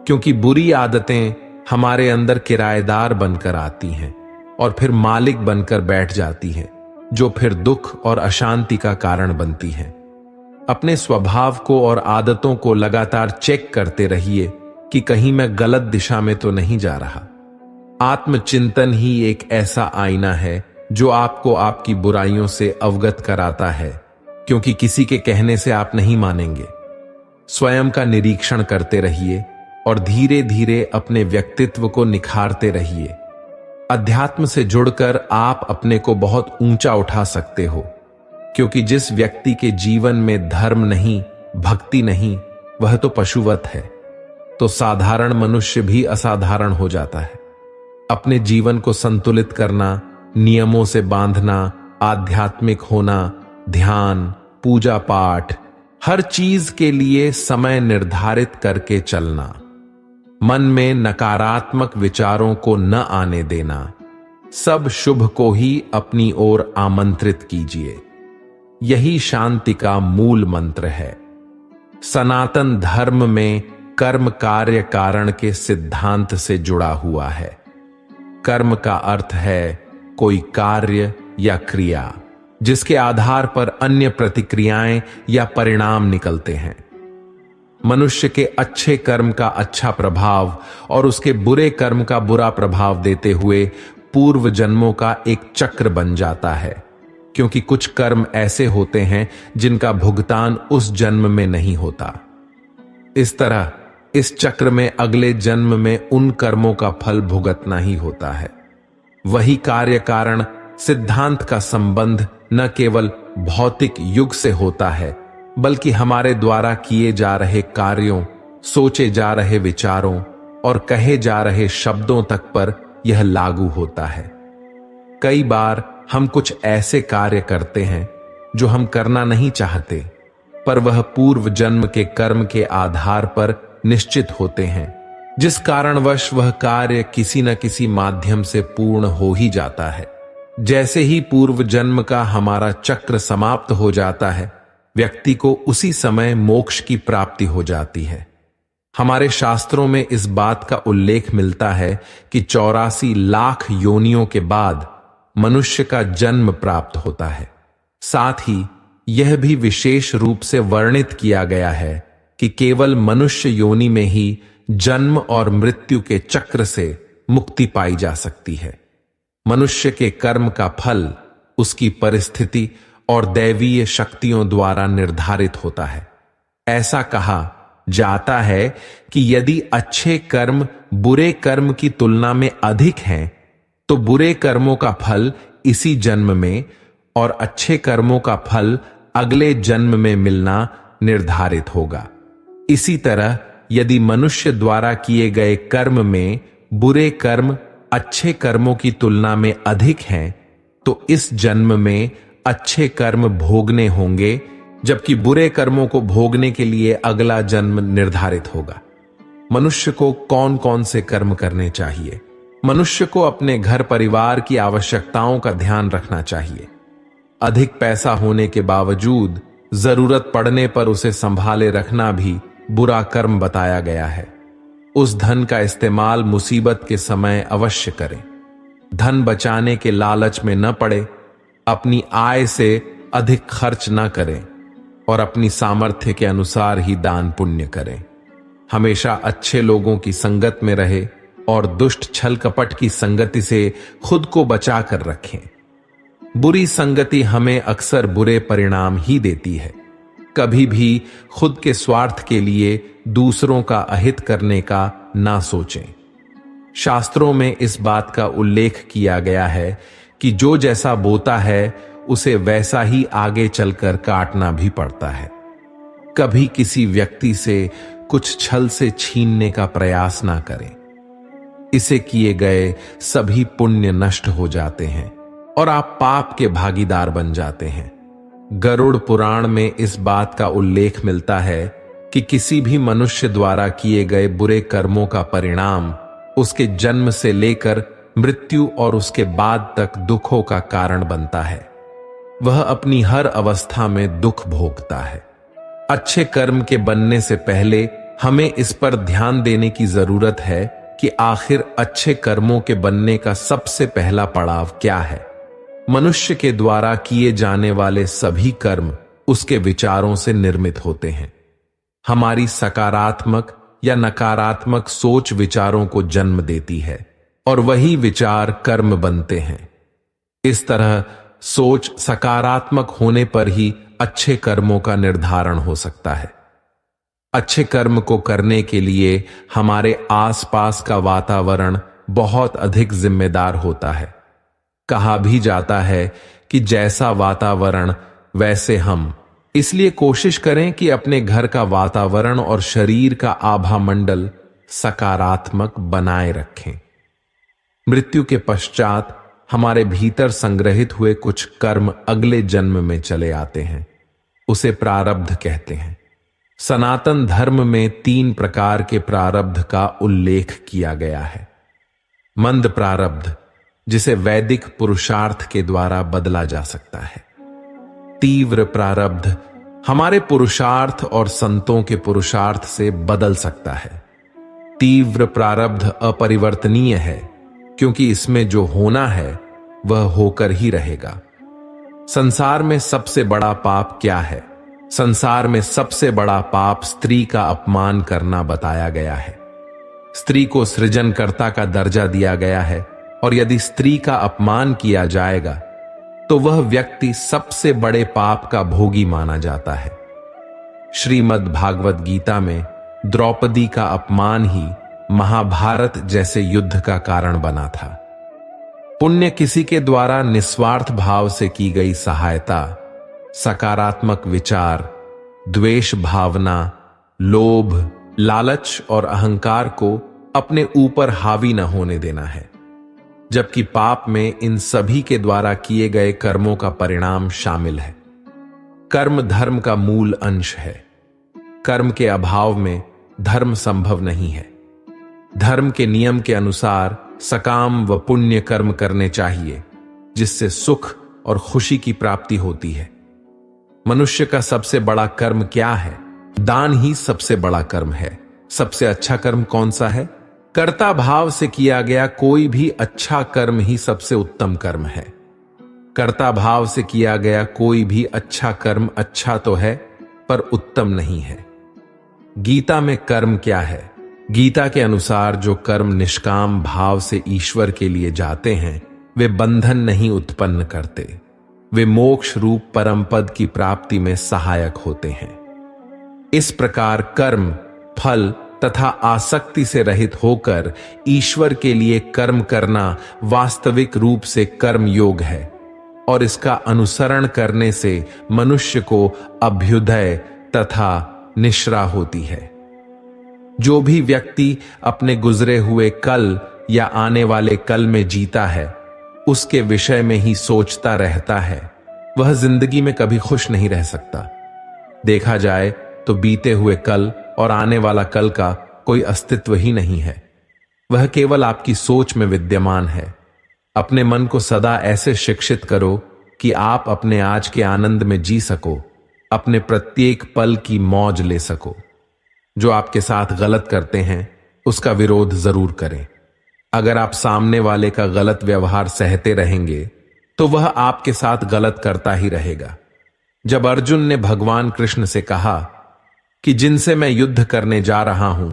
क्योंकि बुरी आदतें हमारे अंदर किराएदार बनकर आती हैं और फिर मालिक बनकर बैठ जाती हैं, जो फिर दुख और अशांति का कारण बनती हैं। अपने स्वभाव को और आदतों को लगातार चेक करते रहिए कि कहीं मैं गलत दिशा में तो नहीं जा रहा। आत्मचिंतन ही एक ऐसा आईना है जो आपको आपकी बुराइयों से अवगत कराता है, क्योंकि किसी के कहने से आप नहीं मानेंगे। स्वयं का निरीक्षण करते रहिए और धीरे धीरे अपने व्यक्तित्व को निखारते रहिए। अध्यात्म से जुड़कर आप अपने को बहुत ऊंचा उठा सकते हो, क्योंकि जिस व्यक्ति के जीवन में धर्म नहीं, भक्ति नहीं, वह तो पशुवत है। तो साधारण मनुष्य भी असाधारण हो जाता है। अपने जीवन को संतुलित करना, नियमों से बांधना, आध्यात्मिक होना, ध्यान, पूजा पाठ, हर चीज के लिए समय निर्धारित करके चलना, मन में नकारात्मक विचारों को न आने देना, सब शुभ को ही अपनी ओर आमंत्रित कीजिए। यही शांति का मूल मंत्र है। सनातन धर्म में कर्म कार्य कारण के सिद्धांत से जुड़ा हुआ है। कर्म का अर्थ है कोई कार्य या क्रिया जिसके आधार पर अन्य प्रतिक्रियाएं या परिणाम निकलते हैं। मनुष्य के अच्छे कर्म का अच्छा प्रभाव और उसके बुरे कर्म का बुरा प्रभाव देते हुए पूर्व जन्मों का एक चक्र बन जाता है, क्योंकि कुछ कर्म ऐसे होते हैं जिनका भुगतान उस जन्म में नहीं होता। इस तरह इस चक्र में अगले जन्म में उन कर्मों का फल भुगतना ही होता है। वही कार्य कारण सिद्धांत का संबंध न केवल भौतिक युग से होता है, बल्कि हमारे द्वारा किए जा रहे कार्यों, सोचे जा रहे विचारों और कहे जा रहे शब्दों तक पर यह लागू होता है। कई बार हम कुछ ऐसे कार्य करते हैं जो हम करना नहीं चाहते, पर वह पूर्व जन्म के कर्म के आधार पर निश्चित होते हैं, जिस कारणवश वह कार्य किसी न किसी माध्यम से पूर्ण हो ही जाता है। जैसे ही पूर्व जन्म का हमारा चक्र समाप्त हो जाता है, व्यक्ति को उसी समय मोक्ष की प्राप्ति हो जाती है। हमारे शास्त्रों में इस बात का उल्लेख मिलता है कि 84 लाख योनियों के बाद मनुष्य का जन्म प्राप्त होता है। साथ ही यह भी विशेष रूप से वर्णित किया गया है कि केवल मनुष्य योनि में ही जन्म और मृत्यु के चक्र से मुक्ति पाई जा सकती है। मनुष्य के कर्म का फल उसकी परिस्थिति और दैवीय शक्तियों द्वारा निर्धारित होता है। ऐसा कहा जाता है कि यदि अच्छे कर्म बुरे कर्म की तुलना में अधिक हैं, तो बुरे कर्मों का फल इसी जन्म में और अच्छे कर्मों का फल अगले जन्म में मिलना निर्धारित होगा। इसी तरह यदि मनुष्य द्वारा किए गए कर्म में बुरे कर्म अच्छे कर्मों की तुलना में अधिक हैं, तो इस जन्म में अच्छे कर्म भोगने होंगे, जबकि बुरे कर्मों को भोगने के लिए अगला जन्म निर्धारित होगा। मनुष्य को कौन कौन से कर्म करने चाहिए? मनुष्य को अपने घर परिवार की आवश्यकताओं का ध्यान रखना चाहिए। अधिक पैसा होने के बावजूद जरूरत पड़ने पर उसे संभाले रखना भी बुरा कर्म बताया गया है। उस धन का इस्तेमाल मुसीबत के समय अवश्य करें। धन बचाने के लालच में न पड़े, अपनी आय से अधिक खर्च न करें और अपनी सामर्थ्य के अनुसार ही दान पुण्य करें। हमेशा अच्छे लोगों की संगत में रहे और दुष्ट छल कपट की संगति से खुद को बचा कर रखें। बुरी संगति हमें अक्सर बुरे परिणाम ही देती है। कभी भी खुद के स्वार्थ के लिए दूसरों का अहित करने का ना सोचें। शास्त्रों में इस बात का उल्लेख किया गया है कि जो जैसा बोता है उसे वैसा ही आगे चलकर काटना भी पड़ता है। कभी किसी व्यक्ति से कुछ छल से छीनने का प्रयास ना करें। इसे किए गए सभी पुण्य नष्ट हो जाते हैं और आप पाप के भागीदार बन जाते हैं। गरुड़ पुराण में इस बात का उल्लेख मिलता है कि किसी भी मनुष्य द्वारा किए गए बुरे कर्मों का परिणाम उसके जन्म से लेकर मृत्यु और उसके बाद तक दुखों का कारण बनता है। वह अपनी हर अवस्था में दुख भोगता है। अच्छे कर्म के बनने से पहले हमें इस पर ध्यान देने की जरूरत है कि आखिर अच्छे कर्मों के बनने का सबसे पहला पड़ाव क्या है। मनुष्य के द्वारा किए जाने वाले सभी कर्म उसके विचारों से निर्मित होते हैं। हमारी सकारात्मक या नकारात्मक सोच विचारों को जन्म देती है और वही विचार कर्म बनते हैं। इस तरह सोच सकारात्मक होने पर ही अच्छे कर्मों का निर्धारण हो सकता है। अच्छे कर्म को करने के लिए हमारे आसपास का वातावरण बहुत अधिक जिम्मेदार होता है। कहा भी जाता है कि जैसा वातावरण वैसे हम, इसलिए कोशिश करें कि अपने घर का वातावरण और शरीर का आभा मंडल सकारात्मक बनाए रखें। मृत्यु के पश्चात हमारे भीतर संग्रहित हुए कुछ कर्म अगले जन्म में चले आते हैं। उसे प्रारब्ध कहते हैं। सनातन धर्म में 3 प्रकार के प्रारब्ध का उल्लेख किया गया है। मंद प्रारब्ध, जिसे वैदिक पुरुषार्थ के द्वारा बदला जा सकता है। तीव्र प्रारब्ध, हमारे पुरुषार्थ और संतों के पुरुषार्थ से बदल सकता है। तीव्र प्रारब्ध अपरिवर्तनीय है, क्योंकि इसमें जो होना है वह होकर ही रहेगा। संसार में सबसे बड़ा पाप क्या है? संसार में सबसे बड़ा पाप स्त्री का अपमान करना बताया गया है। स्त्री को सृजनकर्ता का दर्जा दिया गया है, और यदि स्त्री का अपमान किया जाएगा तो वह व्यक्ति सबसे बड़े पाप का भोगी माना जाता है। श्रीमद् भागवत गीता में द्रौपदी का अपमान ही महाभारत जैसे युद्ध का कारण बना था। पुण्य किसी के द्वारा निस्वार्थ भाव से की गई सहायता, सकारात्मक विचार, द्वेष भावना, लोभ, लालच और अहंकार को अपने ऊपर हावी न होने देना है। जबकि पाप में इन सभी के द्वारा किए गए कर्मों का परिणाम शामिल है। कर्म धर्म का मूल अंश है। कर्म के अभाव में धर्म संभव नहीं है। धर्म के नियम के अनुसार सकाम व पुण्य कर्म करने चाहिए, जिससे सुख और खुशी की प्राप्ति होती है। मनुष्य का सबसे बड़ा कर्म क्या है? दान ही सबसे बड़ा कर्म है। सबसे अच्छा कर्म कौन सा है? कर्ता भाव से किया गया कोई भी अच्छा कर्म ही सबसे उत्तम कर्म है। कर्ता भाव से किया गया कोई भी अच्छा कर्म अच्छा तो है, पर उत्तम नहीं है। गीता में कर्म क्या है? गीता के अनुसार जो कर्म निष्काम भाव से ईश्वर के लिए जाते हैं, वे बंधन नहीं उत्पन्न करते। वे मोक्ष रूप परम पद की प्राप्ति में सहायक होते हैं। इस प्रकार कर्म, फल तथा आसक्ति से रहित होकर ईश्वर के लिए कर्म करना वास्तविक रूप से कर्म योग है, और इसका अनुसरण करने से मनुष्य को अभ्युदय तथा निश्रा होती है। जो भी व्यक्ति अपने गुजरे हुए कल या आने वाले कल में जीता है, उसके विषय में ही सोचता रहता है, वह जिंदगी में कभी खुश नहीं रह सकता। देखा जाए तो बीते हुए कल और आने वाला कल का कोई अस्तित्व ही नहीं है। वह केवल आपकी सोच में विद्यमान है। अपने मन को सदा ऐसे शिक्षित करो कि आप अपने आज के आनंद में जी सको, अपने प्रत्येक पल की मौज ले सको। जो आपके साथ गलत करते हैं, उसका विरोध जरूर करें। अगर आप सामने वाले का गलत व्यवहार सहते रहेंगे, तो वह आपके साथ गलत करता ही रहेगा। जब अर्जुन ने भगवान कृष्ण से कहा कि जिनसे मैं युद्ध करने जा रहा हूं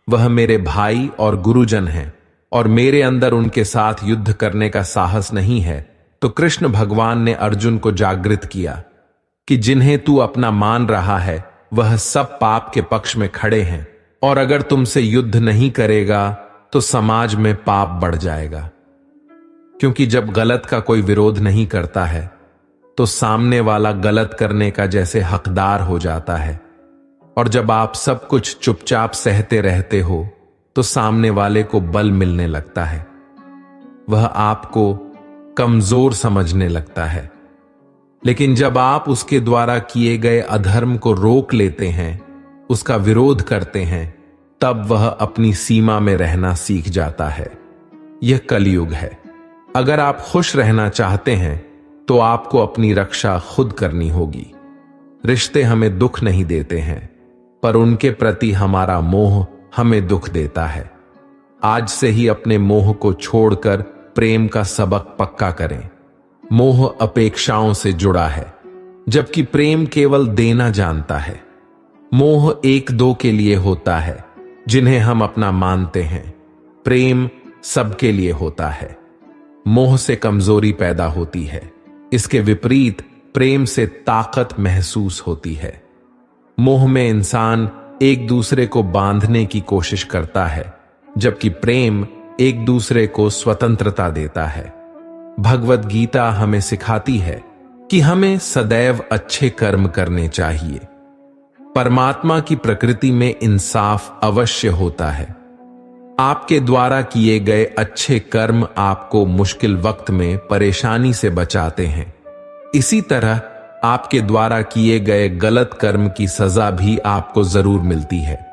वह मेरे भाई और गुरुजन हैं, और मेरे अंदर उनके साथ युद्ध करने का साहस नहीं है, तो कृष्ण भगवान ने अर्जुन को जागृत किया कि जिन्हें तू अपना मान रहा है वह सब पाप के पक्ष में खड़े हैं, और अगर तुमसे युद्ध नहीं करेगा तो समाज में पाप बढ़ जाएगा। क्योंकि जब गलत का कोई विरोध नहीं करता है, तो सामने वाला गलत करने का जैसे हकदार हो जाता है, और जब आप सब कुछ चुपचाप सहते रहते हो, तो सामने वाले को बल मिलने लगता है। वह आपको कमजोर समझने लगता है। लेकिन जब आप उसके द्वारा किए गए अधर्म को रोक लेते हैं, उसका विरोध करते हैं, तब वह अपनी सीमा में रहना सीख जाता है। यह कलयुग है। अगर आप खुश रहना चाहते हैं, तो आपको अपनी रक्षा खुद करनी होगी। रिश्ते हमें दुख नहीं देते हैं, पर उनके प्रति हमारा मोह हमें दुख देता है। आज से ही अपने मोह को छोड़कर प्रेम का सबक पक्का करें। मोह अपेक्षाओं से जुड़ा है, जबकि प्रेम केवल देना जानता है। मोह एक दो के लिए होता है, जिन्हें हम अपना मानते हैं। प्रेम सबके लिए होता है। मोह से कमजोरी पैदा होती है। इसके विपरीत प्रेम से ताकत महसूस होती है। मोह में इंसान एक दूसरे को बांधने की कोशिश करता है, जबकि प्रेम एक दूसरे को स्वतंत्रता देता है। भगवत गीता हमें सिखाती है कि हमें सदैव अच्छे कर्म करने चाहिए। परमात्मा की प्रकृति में इंसाफ अवश्य होता है। आपके द्वारा किए गए अच्छे कर्म आपको मुश्किल वक्त में परेशानी से बचाते हैं। इसी तरह आपके द्वारा किए गए गलत कर्म की सजा भी आपको जरूर मिलती है।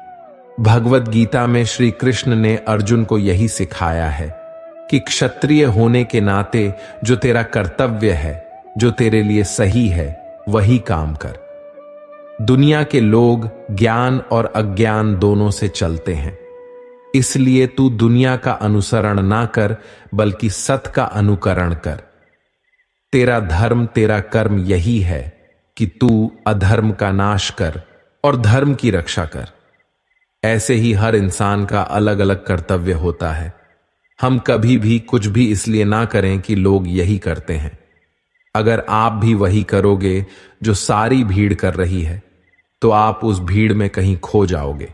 भगवत गीता में श्री कृष्ण ने अर्जुन को यही सिखाया है कि क्षत्रिय होने के नाते जो तेरा कर्तव्य है, जो तेरे लिए सही है, वही काम कर। दुनिया के लोग ज्ञान और अज्ञान दोनों से चलते हैं, इसलिए तू दुनिया का अनुसरण ना कर बल्कि सत का अनुकरण कर। तेरा धर्म तेरा कर्म यही है कि तू अधर्म का नाश कर और धर्म की रक्षा कर। ऐसे ही हर इंसान का अलग अलग कर्तव्य होता है। हम कभी भी कुछ भी इसलिए ना करें कि लोग यही करते हैं। अगर आप भी वही करोगे जो सारी भीड़ कर रही है तो आप उस भीड़ में कहीं खो जाओगे।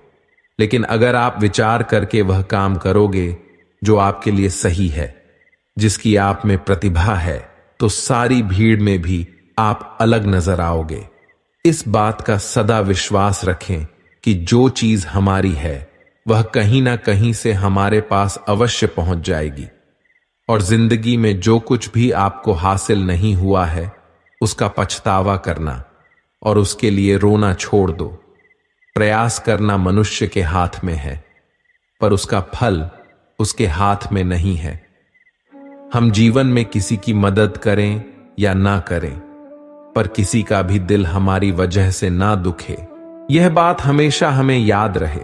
लेकिन अगर आप विचार करके वह काम करोगे जो आपके लिए सही है, जिसकी आप में प्रतिभा है, तो सारी भीड़ में भी आप अलग नजर आओगे। इस बात का सदा विश्वास रखें कि जो चीज हमारी है वह कहीं ना कहीं से हमारे पास अवश्य पहुंच जाएगी। और जिंदगी में जो कुछ भी आपको हासिल नहीं हुआ है उसका पछतावा करना और उसके लिए रोना छोड़ दो। प्रयास करना मनुष्य के हाथ में है, पर उसका फल उसके हाथ में नहीं है। हम जीवन में किसी की मदद करें या ना करें, पर किसी का भी दिल हमारी वजह से ना दुखे, यह बात हमेशा हमें याद रहे।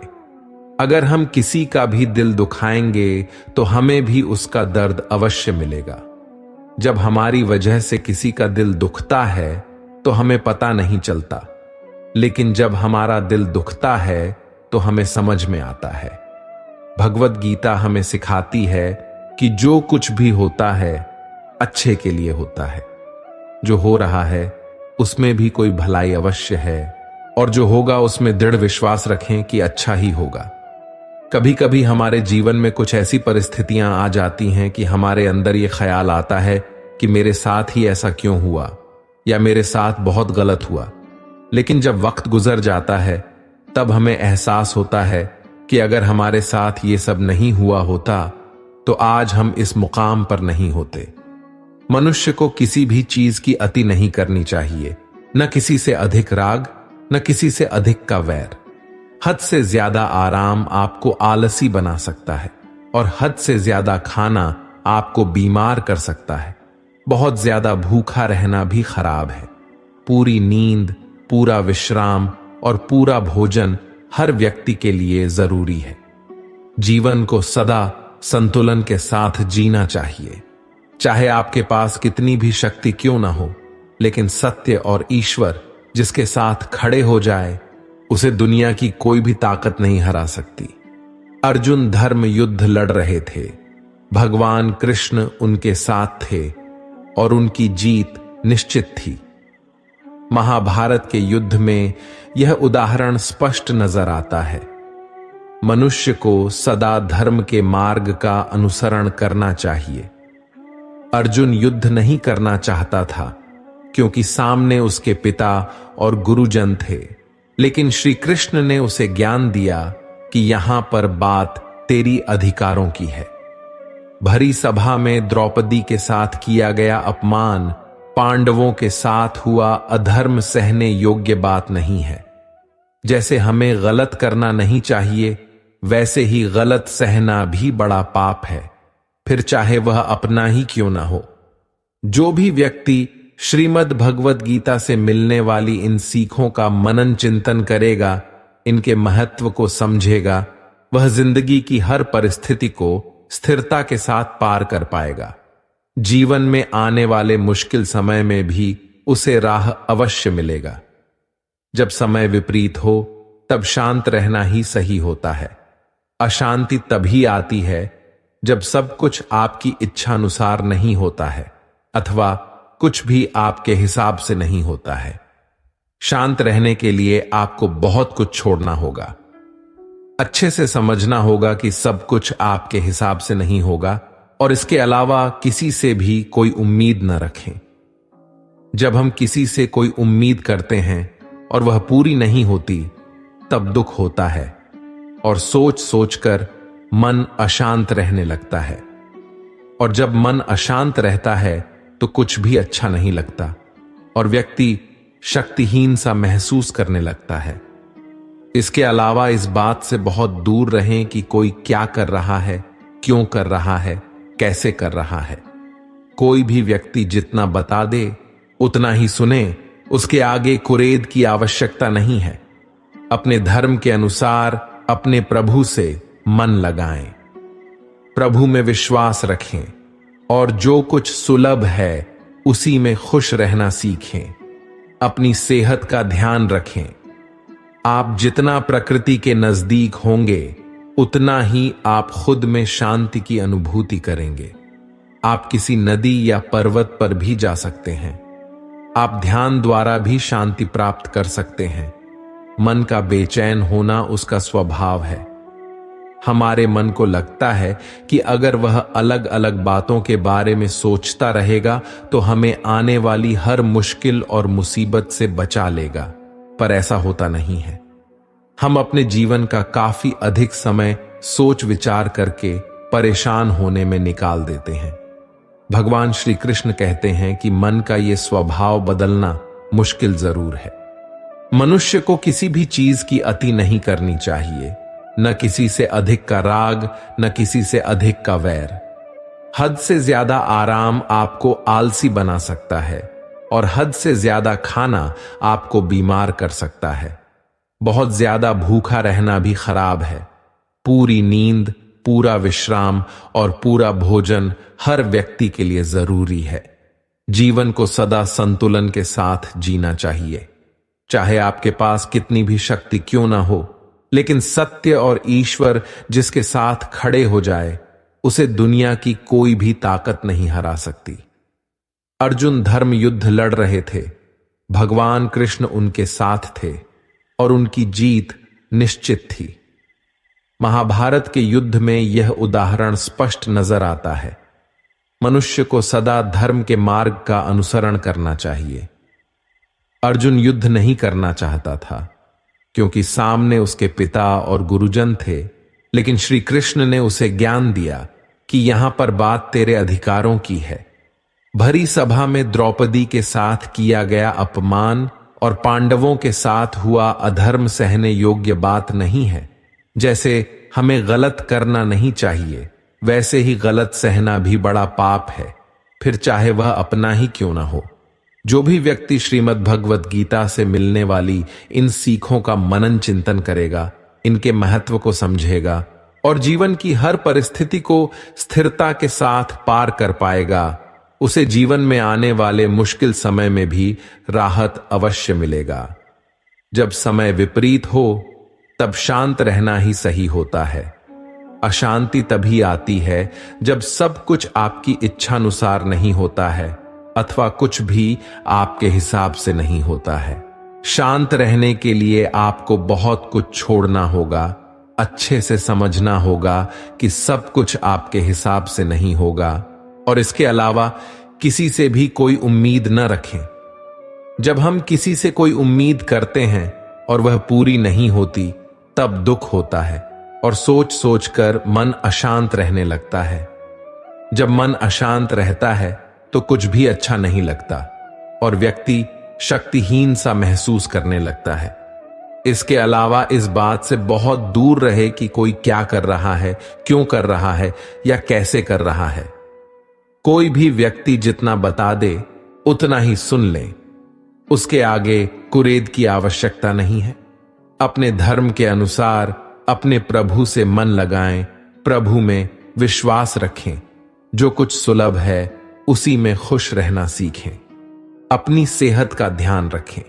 अगर हम किसी का भी दिल दुखाएंगे तो हमें भी उसका दर्द अवश्य मिलेगा। जब हमारी वजह से किसी का दिल दुखता है तो हमें पता नहीं चलता, लेकिन जब हमारा दिल दुखता है तो हमें समझ में आता है। भगवत गीता हमें सिखाती है कि जो कुछ भी होता है अच्छे के लिए होता है। जो हो रहा है उसमें भी कोई भलाई अवश्य है, और जो होगा उसमें दृढ़ विश्वास रखें कि अच्छा ही होगा। कभी कभी हमारे जीवन में कुछ ऐसी परिस्थितियां आ जाती हैं कि हमारे अंदर ये ख्याल आता है कि मेरे साथ ही ऐसा क्यों हुआ, या मेरे साथ बहुत गलत हुआ। लेकिन जब वक्त गुजर जाता है तब हमें एहसास होता है कि अगर हमारे साथ ये सब नहीं हुआ होता तो आज हम इस मुकाम पर नहीं होते। मनुष्य को किसी भी चीज की अति नहीं करनी चाहिए, न किसी से अधिक राग, न किसी से अधिक का वैर। हद से ज्यादा आराम आपको आलसी बना सकता है, और हद से ज्यादा खाना आपको बीमार कर सकता है। बहुत ज्यादा भूखा रहना भी खराब है। पूरी नींद, पूरा विश्राम और पूरा भोजन हर व्यक्ति के लिए जरूरी है। जीवन को सदा संतुलन के साथ जीना चाहिए। चाहे आपके पास कितनी भी शक्ति क्यों ना हो, लेकिन सत्य और ईश्वर जिसके साथ खड़े हो जाए उसे दुनिया की कोई भी ताकत नहीं हरा सकती। अर्जुन धर्म युद्ध लड़ रहे थे, भगवान कृष्ण उनके साथ थे और उनकी जीत निश्चित थी। महाभारत के युद्ध में यह उदाहरण स्पष्ट नजर आता है। मनुष्य को सदा धर्म के मार्ग का अनुसरण करना चाहिए। अर्जुन युद्ध नहीं करना चाहता था क्योंकि सामने उसके पिता और गुरुजन थे, लेकिन श्री कृष्ण ने उसे ज्ञान दिया कि यहां पर बात तेरी अधिकारों की है। भरी सभा में द्रौपदी के साथ किया गया अपमान पांडवों के साथ हुआ अधर्म सहने योग्य बात नहीं है। जैसे हमें गलत करना नहीं चाहिए, वैसे ही गलत सहना भी बड़ा पाप है, फिर चाहे वह अपना ही क्यों ना हो। जो भी व्यक्ति श्रीमद् भगवत गीता से मिलने वाली इन सीखों का मनन चिंतन करेगा, इनके महत्व को समझेगा, वह जिंदगी की हर परिस्थिति को स्थिरता के साथ पार कर पाएगा। जीवन में आने वाले मुश्किल समय में भी उसे राह अवश्य मिलेगा। जब समय विपरीत हो तब शांत रहना ही सही होता है। अशांति तभी आती है जब सब कुछ आपकी इच्छानुसार नहीं होता है अथवा कुछ भी आपके हिसाब से नहीं होता है। शांत रहने के लिए आपको बहुत कुछ छोड़ना होगा। अच्छे से समझना होगा कि सब कुछ आपके हिसाब से नहीं होगा, और इसके अलावा किसी से भी कोई उम्मीद न रखें। जब हम किसी से कोई उम्मीद करते हैं और वह पूरी नहीं होती तब दुख होता है, और सोच सोचकर मन अशांत रहने लगता है। और जब मन अशांत रहता है तो कुछ भी अच्छा नहीं लगता और व्यक्ति शक्तिहीन सा महसूस करने लगता है। इसके अलावा इस बात से बहुत दूर रहें कि कोई क्या कर रहा है, क्यों कर रहा है, कैसे कर रहा है। कोई भी व्यक्ति जितना बता दे उतना ही सुने उसके आगे कुरेद की आवश्यकता नहीं है। अपने धर्म के अनुसार अपने प्रभु से मन लगाएं, प्रभु में विश्वास रखें और जो कुछ सुलभ है उसी में खुश रहना सीखें। अपनी सेहत का ध्यान रखें। आप जितना प्रकृति के नजदीक होंगे उतना ही आप खुद में शांति की अनुभूति करेंगे। आप किसी नदी या पर्वत पर भी जा सकते हैं। आप ध्यान द्वारा भी शांति प्राप्त कर सकते हैं। मन का बेचैन होना उसका स्वभाव है। हमारे मन को लगता है कि अगर वह अलग अलग बातों के बारे में सोचता रहेगा तो हमें आने वाली हर मुश्किल और मुसीबत से बचा लेगा, पर ऐसा होता नहीं है। हम अपने जीवन का काफी अधिक समय सोच विचार करके परेशान होने में निकाल देते हैं। भगवान श्री कृष्ण कहते हैं कि मन का यह स्वभाव बदलना मुश्किल जरूर है। मनुष्य को किसी भी चीज की अति नहीं करनी चाहिए, न किसी से अधिक का राग, न किसी से अधिक का वैर। हद से ज्यादा आराम आपको आलसी बना सकता है और हद से ज्यादा खाना आपको बीमार कर सकता है। बहुत ज्यादा भूखा रहना भी खराब है। पूरी नींद, पूरा विश्राम और पूरा भोजन हर व्यक्ति के लिए जरूरी है। जीवन को सदा संतुलन के साथ जीना चाहिए। चाहे आपके पास कितनी भी शक्ति क्यों ना हो, लेकिन सत्य और ईश्वर जिसके साथ खड़े हो जाए उसे दुनिया की कोई भी ताकत नहीं हरा सकती। अर्जुन धर्म युद्ध लड़ रहे थे। भगवान कृष्ण उनके साथ थे और उनकी जीत निश्चित थी। महाभारत के युद्ध में यह उदाहरण स्पष्ट नजर आता है। मनुष्य को सदा धर्म के मार्ग का अनुसरण करना चाहिए। अर्जुन युद्ध नहीं करना चाहता था क्योंकि सामने उसके पिता और गुरुजन थे, लेकिन श्री कृष्ण ने उसे ज्ञान दिया कि यहां पर बात तेरे अधिकारों की है। भरी सभा में द्रौपदी के साथ किया गया अपमान और पांडवों के साथ हुआ अधर्म सहने योग्य बात नहीं है। जैसे हमें गलत करना नहीं चाहिए, वैसे ही गलत सहना भी बड़ा पाप है, फिर चाहे वह अपना ही क्यों ना हो। जो भी व्यक्ति श्रीमद् भगवत गीता से मिलने वाली इन सीखों का मनन चिंतन करेगा, इनके महत्व को समझेगा और जीवन की हर परिस्थिति को स्थिरता के साथ पार कर पाएगा, उसे जीवन में आने वाले मुश्किल समय में भी राहत अवश्य मिलेगा। जब समय विपरीत हो तब शांत रहना ही सही होता है। अशांति तभी आती है जब सब कुछ आपकी इच्छानुसार नहीं होता है अथवा कुछ भी आपके हिसाब से नहीं होता है। शांत रहने के लिए आपको बहुत कुछ छोड़ना होगा, अच्छे से समझना होगा कि सब कुछ आपके हिसाब से नहीं होगा और इसके अलावा किसी से भी कोई उम्मीद न रखें। जब हम किसी से कोई उम्मीद करते हैं और वह पूरी नहीं होती तब दुख होता है और सोच सोच कर मन अशांत रहने लगता है। जब मन अशांत रहता है तो कुछ भी अच्छा नहीं लगता और व्यक्ति शक्तिहीन सा महसूस करने लगता है। इसके अलावा इस बात से बहुत दूर रहे कि कोई क्या कर रहा है, क्यों कर रहा है या कैसे कर रहा है। कोई भी व्यक्ति जितना बता दे उतना ही सुन ले। उसके आगे कुरेद की आवश्यकता नहीं है। अपने धर्म के अनुसार अपने प्रभु से मन लगाएं, प्रभु में विश्वास रखें। जो कुछ सुलभ है उसी में खुश रहना सीखें। अपनी सेहत का ध्यान रखें।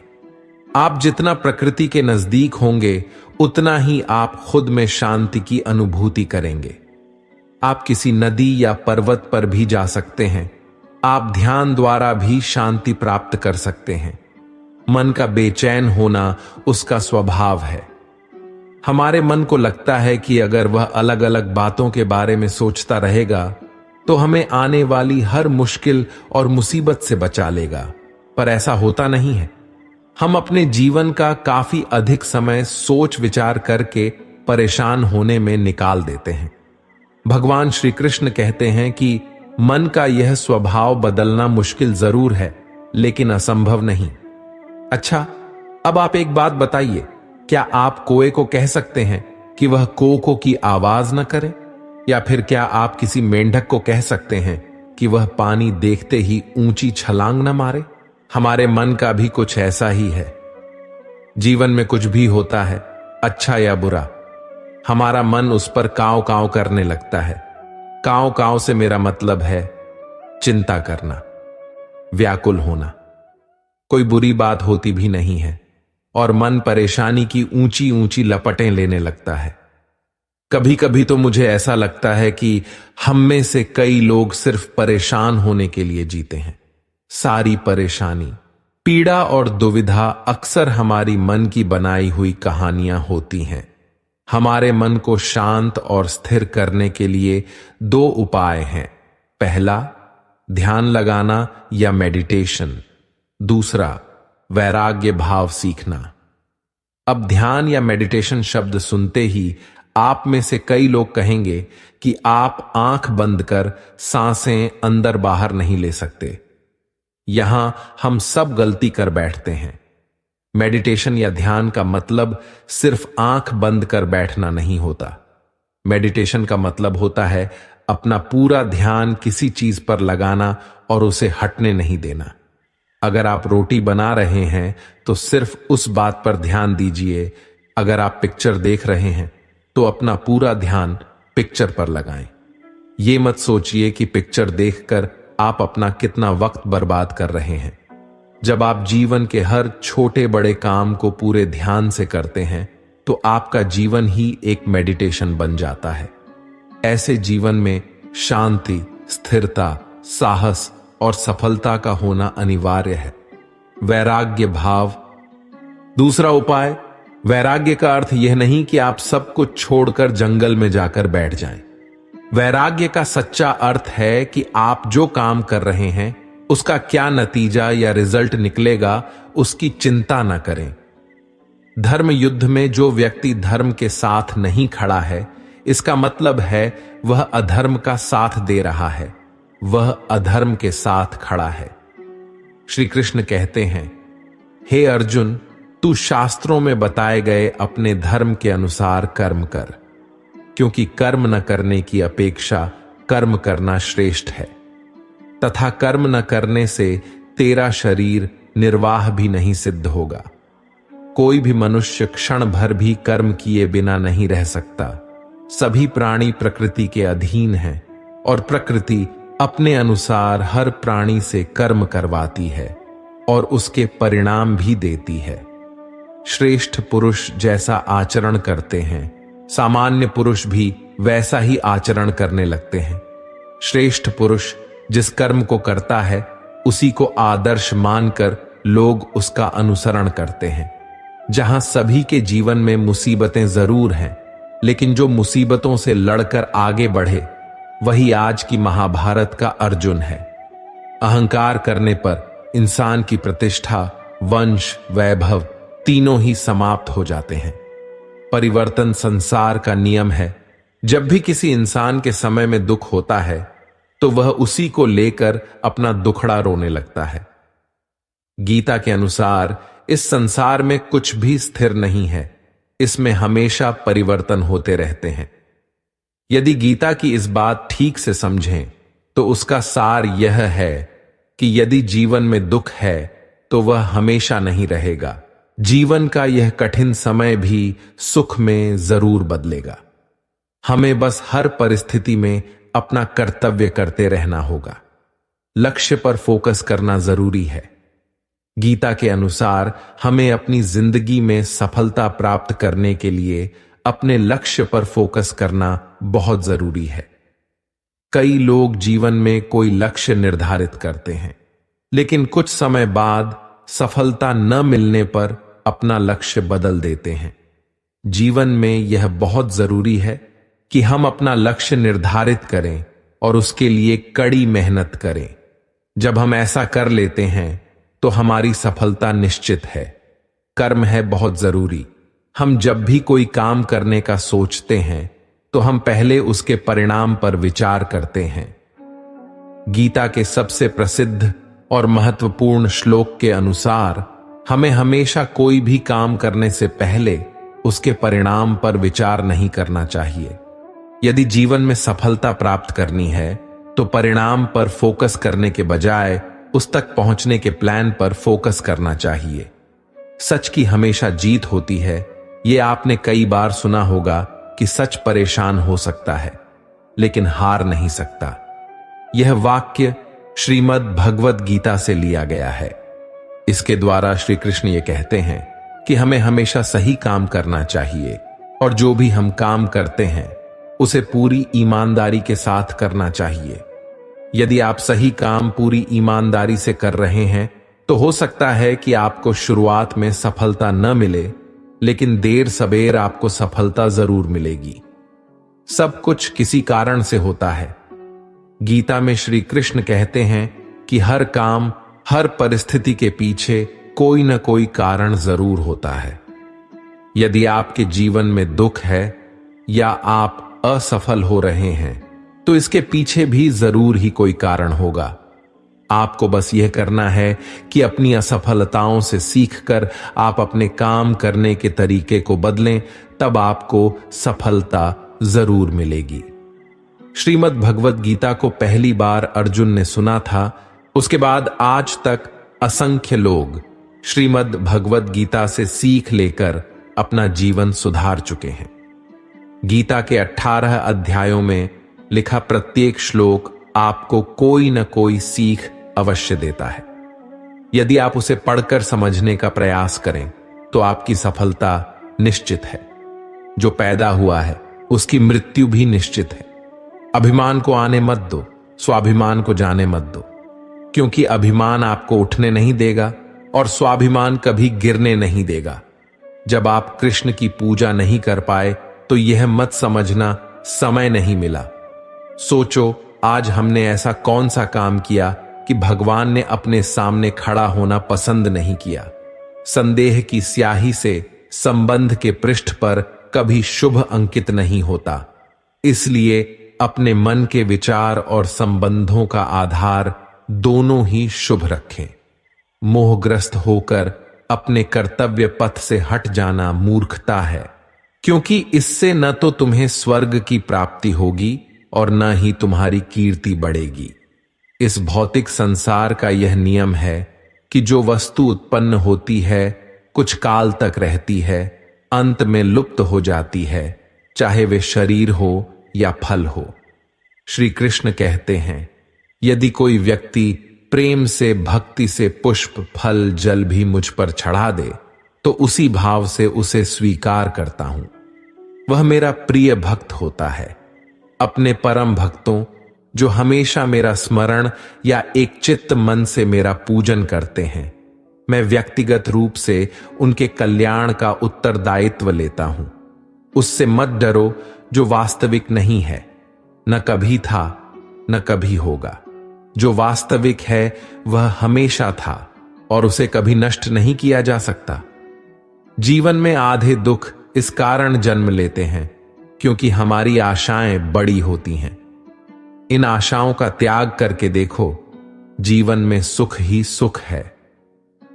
आप जितना प्रकृति के नजदीक होंगे उतना ही आप खुद में शांति की अनुभूति करेंगे। आप किसी नदी या पर्वत पर भी जा सकते हैं। आप ध्यान द्वारा भी शांति प्राप्त कर सकते हैं। मन का बेचैन होना उसका स्वभाव है। हमारे मन को लगता है कि अगर वह अलग अलग बातों के बारे में सोचता रहेगा तो हमें आने वाली हर मुश्किल और मुसीबत से बचा लेगा, पर ऐसा होता नहीं है। हम अपने जीवन का काफी अधिक समय सोच विचार करके परेशान होने में निकाल देते हैं। भगवान श्री कृष्ण कहते हैं कि मन का यह स्वभाव बदलना मुश्किल जरूर है, लेकिन असंभव नहीं। अच्छा, अब आप एक बात बताइए, क्या आप कोए को कह सकते हैं कि वह को की आवाज न करे? या फिर क्या आप किसी मेंढक को कह सकते हैं कि वह पानी देखते ही ऊंची छलांग न मारे? हमारे मन का भी कुछ ऐसा ही है। जीवन में कुछ भी होता है, अच्छा या बुरा, हमारा मन उस पर कांव कांव करने लगता है। कांव कांव से मेरा मतलब है चिंता करना, व्याकुल होना। कोई बुरी बात होती भी नहीं है और मन परेशानी की ऊंची ऊंची लपटें लेने लगता है। कभी कभी तो मुझे ऐसा लगता है कि हम में से कई लोग सिर्फ परेशान होने के लिए जीते हैं। सारी परेशानी, पीड़ा और दुविधा अक्सर हमारी मन की बनाई हुई कहानियां होती हैं। हमारे मन को शांत और स्थिर करने के लिए दो उपाय हैं। पहला, ध्यान लगाना या मेडिटेशन। दूसरा, वैराग्य भाव सीखना। अब ध्यान या मेडिटेशन शब्द सुनते ही आप में से कई लोग कहेंगे कि आप आंख बंद कर सांसें अंदर बाहर नहीं ले सकते। यहां हम सब गलती कर बैठते हैं। मेडिटेशन या ध्यान का मतलब सिर्फ आंख बंद कर बैठना नहीं होता। मेडिटेशन का मतलब होता है अपना पूरा ध्यान किसी चीज पर लगाना और उसे हटने नहीं देना। अगर आप रोटी बना रहे हैं तो सिर्फ उस बात पर ध्यान दीजिए। अगर आप पिक्चर देख रहे हैं तो अपना पूरा ध्यान पिक्चर पर लगाएं। ये मत सोचिए कि पिक्चर देखकर आप अपना कितना वक्त बर्बाद कर रहे हैं। जब आप जीवन के हर छोटे बड़े काम को पूरे ध्यान से करते हैं तो आपका जीवन ही एक मेडिटेशन बन जाता है। ऐसे जीवन में शांति, स्थिरता, साहस और सफलता का होना अनिवार्य है। वैराग्य भाव। दूसरा उपाय, वैराग्य का अर्थ यह नहीं कि आप सब कुछ छोड़कर जंगल में जाकर बैठ जाएं। वैराग्य का सच्चा अर्थ है कि आप जो काम कर रहे हैं उसका क्या नतीजा या रिजल्ट निकलेगा उसकी चिंता न करें। धर्म युद्ध में जो व्यक्ति धर्म के साथ नहीं खड़ा है, इसका मतलब है वह अधर्म का साथ दे रहा है, वह अधर्म के साथ खड़ा है। श्री कृष्ण कहते हैं, हे अर्जुन, तू शास्त्रों में बताए गए अपने धर्म के अनुसार कर्म कर, क्योंकि कर्म न करने की अपेक्षा कर्म करना श्रेष्ठ है, तथा कर्म न करने से तेरा शरीर निर्वाह भी नहीं सिद्ध होगा। कोई भी मनुष्य क्षण भर भी कर्म किए बिना नहीं रह सकता। सभी प्राणी प्रकृति के अधीन हैं और प्रकृति अपने अनुसार हर प्राणी से कर्म करवाती है और उसके परिणाम भी देती है। श्रेष्ठ पुरुष जैसा आचरण करते हैं, सामान्य पुरुष भी वैसा ही आचरण करने लगते हैं। श्रेष्ठ पुरुष जिस कर्म को करता है उसी को आदर्श मानकर लोग उसका अनुसरण करते हैं। जहां सभी के जीवन में मुसीबतें जरूर हैं, लेकिन जो मुसीबतों से लड़कर आगे बढ़े वही आज की महाभारत का अर्जुन है। अहंकार करने पर इंसान की प्रतिष्ठा, वंश, वैभव तीनों ही समाप्त हो जाते हैं। परिवर्तन संसार का नियम है। जब भी किसी इंसान के समय में दुख होता है तो वह उसी को लेकर अपना दुखड़ा रोने लगता है। गीता के अनुसार इस संसार में कुछ भी स्थिर नहीं है, इसमें हमेशा परिवर्तन होते रहते हैं। यदि गीता की इस बात ठीक से समझें तो उसका सार यह है कि यदि जीवन में दुख है तो वह हमेशा नहीं रहेगा। जीवन का यह कठिन समय भी सुख में जरूर बदलेगा। हमें बस हर परिस्थिति में अपना कर्तव्य करते रहना होगा। लक्ष्य पर फोकस करना जरूरी है। गीता के अनुसार हमें अपनी जिंदगी में सफलता प्राप्त करने के लिए अपने लक्ष्य पर फोकस करना बहुत जरूरी है। कई लोग जीवन में कोई लक्ष्य निर्धारित करते हैं, लेकिन कुछ समय बाद सफलता न मिलने पर अपना लक्ष्य बदल देते हैं। जीवन में यह बहुत जरूरी है कि हम अपना लक्ष्य निर्धारित करें और उसके लिए कड़ी मेहनत करें। जब हम ऐसा कर लेते हैं तो हमारी सफलता निश्चित है। कर्म है बहुत जरूरी। हम जब भी कोई काम करने का सोचते हैं तो हम पहले उसके परिणाम पर विचार करते हैं। गीता के सबसे प्रसिद्ध और महत्वपूर्ण श्लोक के अनुसार हमें हमेशा कोई भी काम करने से पहले उसके परिणाम पर विचार नहीं करना चाहिए। यदि जीवन में सफलता प्राप्त करनी है तो परिणाम पर फोकस करने के बजाय उस तक पहुंचने के प्लान पर फोकस करना चाहिए। सच की हमेशा जीत होती है। ये आपने कई बार सुना होगा कि सच परेशान हो सकता है लेकिन हार नहीं सकता। यह वाक्य श्रीमद् भगवद गीता से लिया गया है। इसके द्वारा श्री कृष्ण ये कहते हैं कि हमें हमेशा सही काम करना चाहिए और जो भी हम काम करते हैं उसे पूरी ईमानदारी के साथ करना चाहिए। यदि आप सही काम पूरी ईमानदारी से कर रहे हैं तो हो सकता है कि आपको शुरुआत में सफलता न मिले, लेकिन देर सबेर आपको सफलता जरूर मिलेगी। सब कुछ किसी कारण से होता है। गीता में श्री कृष्ण कहते हैं कि हर काम, हर परिस्थिति के पीछे कोई न कोई कारण जरूर होता है। यदि आपके जीवन में दुख है या आप असफल हो रहे हैं तो इसके पीछे भी जरूर ही कोई कारण होगा। आपको बस यह करना है कि अपनी असफलताओं से सीखकर आप अपने काम करने के तरीके को बदलें, तब आपको सफलता जरूर मिलेगी। श्रीमद् भगवद गीता को पहली बार अर्जुन ने सुना था, उसके बाद आज तक असंख्य लोग श्रीमद् भगवद गीता से सीख लेकर अपना जीवन सुधार चुके हैं। गीता के 18 अध्यायों में लिखा प्रत्येक श्लोक आपको कोई न कोई सीख अवश्य देता है। यदि आप उसे पढ़कर समझने का प्रयास करें तो आपकी सफलता निश्चित है। जो पैदा हुआ है उसकी मृत्यु भी निश्चित है। अभिमान को आने मत दो, स्वाभिमान को जाने मत दो, क्योंकि अभिमान आपको उठने नहीं देगा और स्वाभिमान कभी गिरने नहीं देगा। जब आप कृष्ण की पूजा नहीं कर पाए तो यह मत समझना समय नहीं मिला। सोचो, आज हमने ऐसा कौन सा काम किया कि भगवान ने अपने सामने खड़ा होना पसंद नहीं किया। संदेह की स्याही से संबंध के पृष्ठ पर कभी शुभ अंकित नहीं होता। इसलिए अपने मन के विचार और संबंधों का आधार दोनों ही शुभ रखें। मोहग्रस्त होकर अपने कर्तव्य पथ से हट जाना मूर्खता है, क्योंकि इससे न तो तुम्हें स्वर्ग की प्राप्ति होगी और न ही तुम्हारी कीर्ति बढ़ेगी। इस भौतिक संसार का यह नियम है कि जो वस्तु उत्पन्न होती है कुछ काल तक रहती है, अंत में लुप्त हो जाती है, चाहे वे शरीर हो या फल हो। श्री कृष्ण कहते हैं, यदि कोई व्यक्ति प्रेम से, भक्ति से पुष्प, फल, जल भी मुझ पर चढ़ा दे तो उसी भाव से उसे स्वीकार करता हूं। वह मेरा प्रिय भक्त होता है। अपने परम भक्तों जो हमेशा मेरा स्मरण या एक चित्त मन से मेरा पूजन करते हैं, मैं व्यक्तिगत रूप से उनके कल्याण का उत्तरदायित्व लेता हूं। उससे मत डरो जो वास्तविक नहीं है, न कभी था न कभी होगा। जो वास्तविक है वह हमेशा था और उसे कभी नष्ट नहीं किया जा सकता। जीवन में आधे दुख इस कारण जन्म लेते हैं क्योंकि हमारी आशाएं बड़ी होती हैं। इन आशाओं का त्याग करके देखो, जीवन में सुख ही सुख है।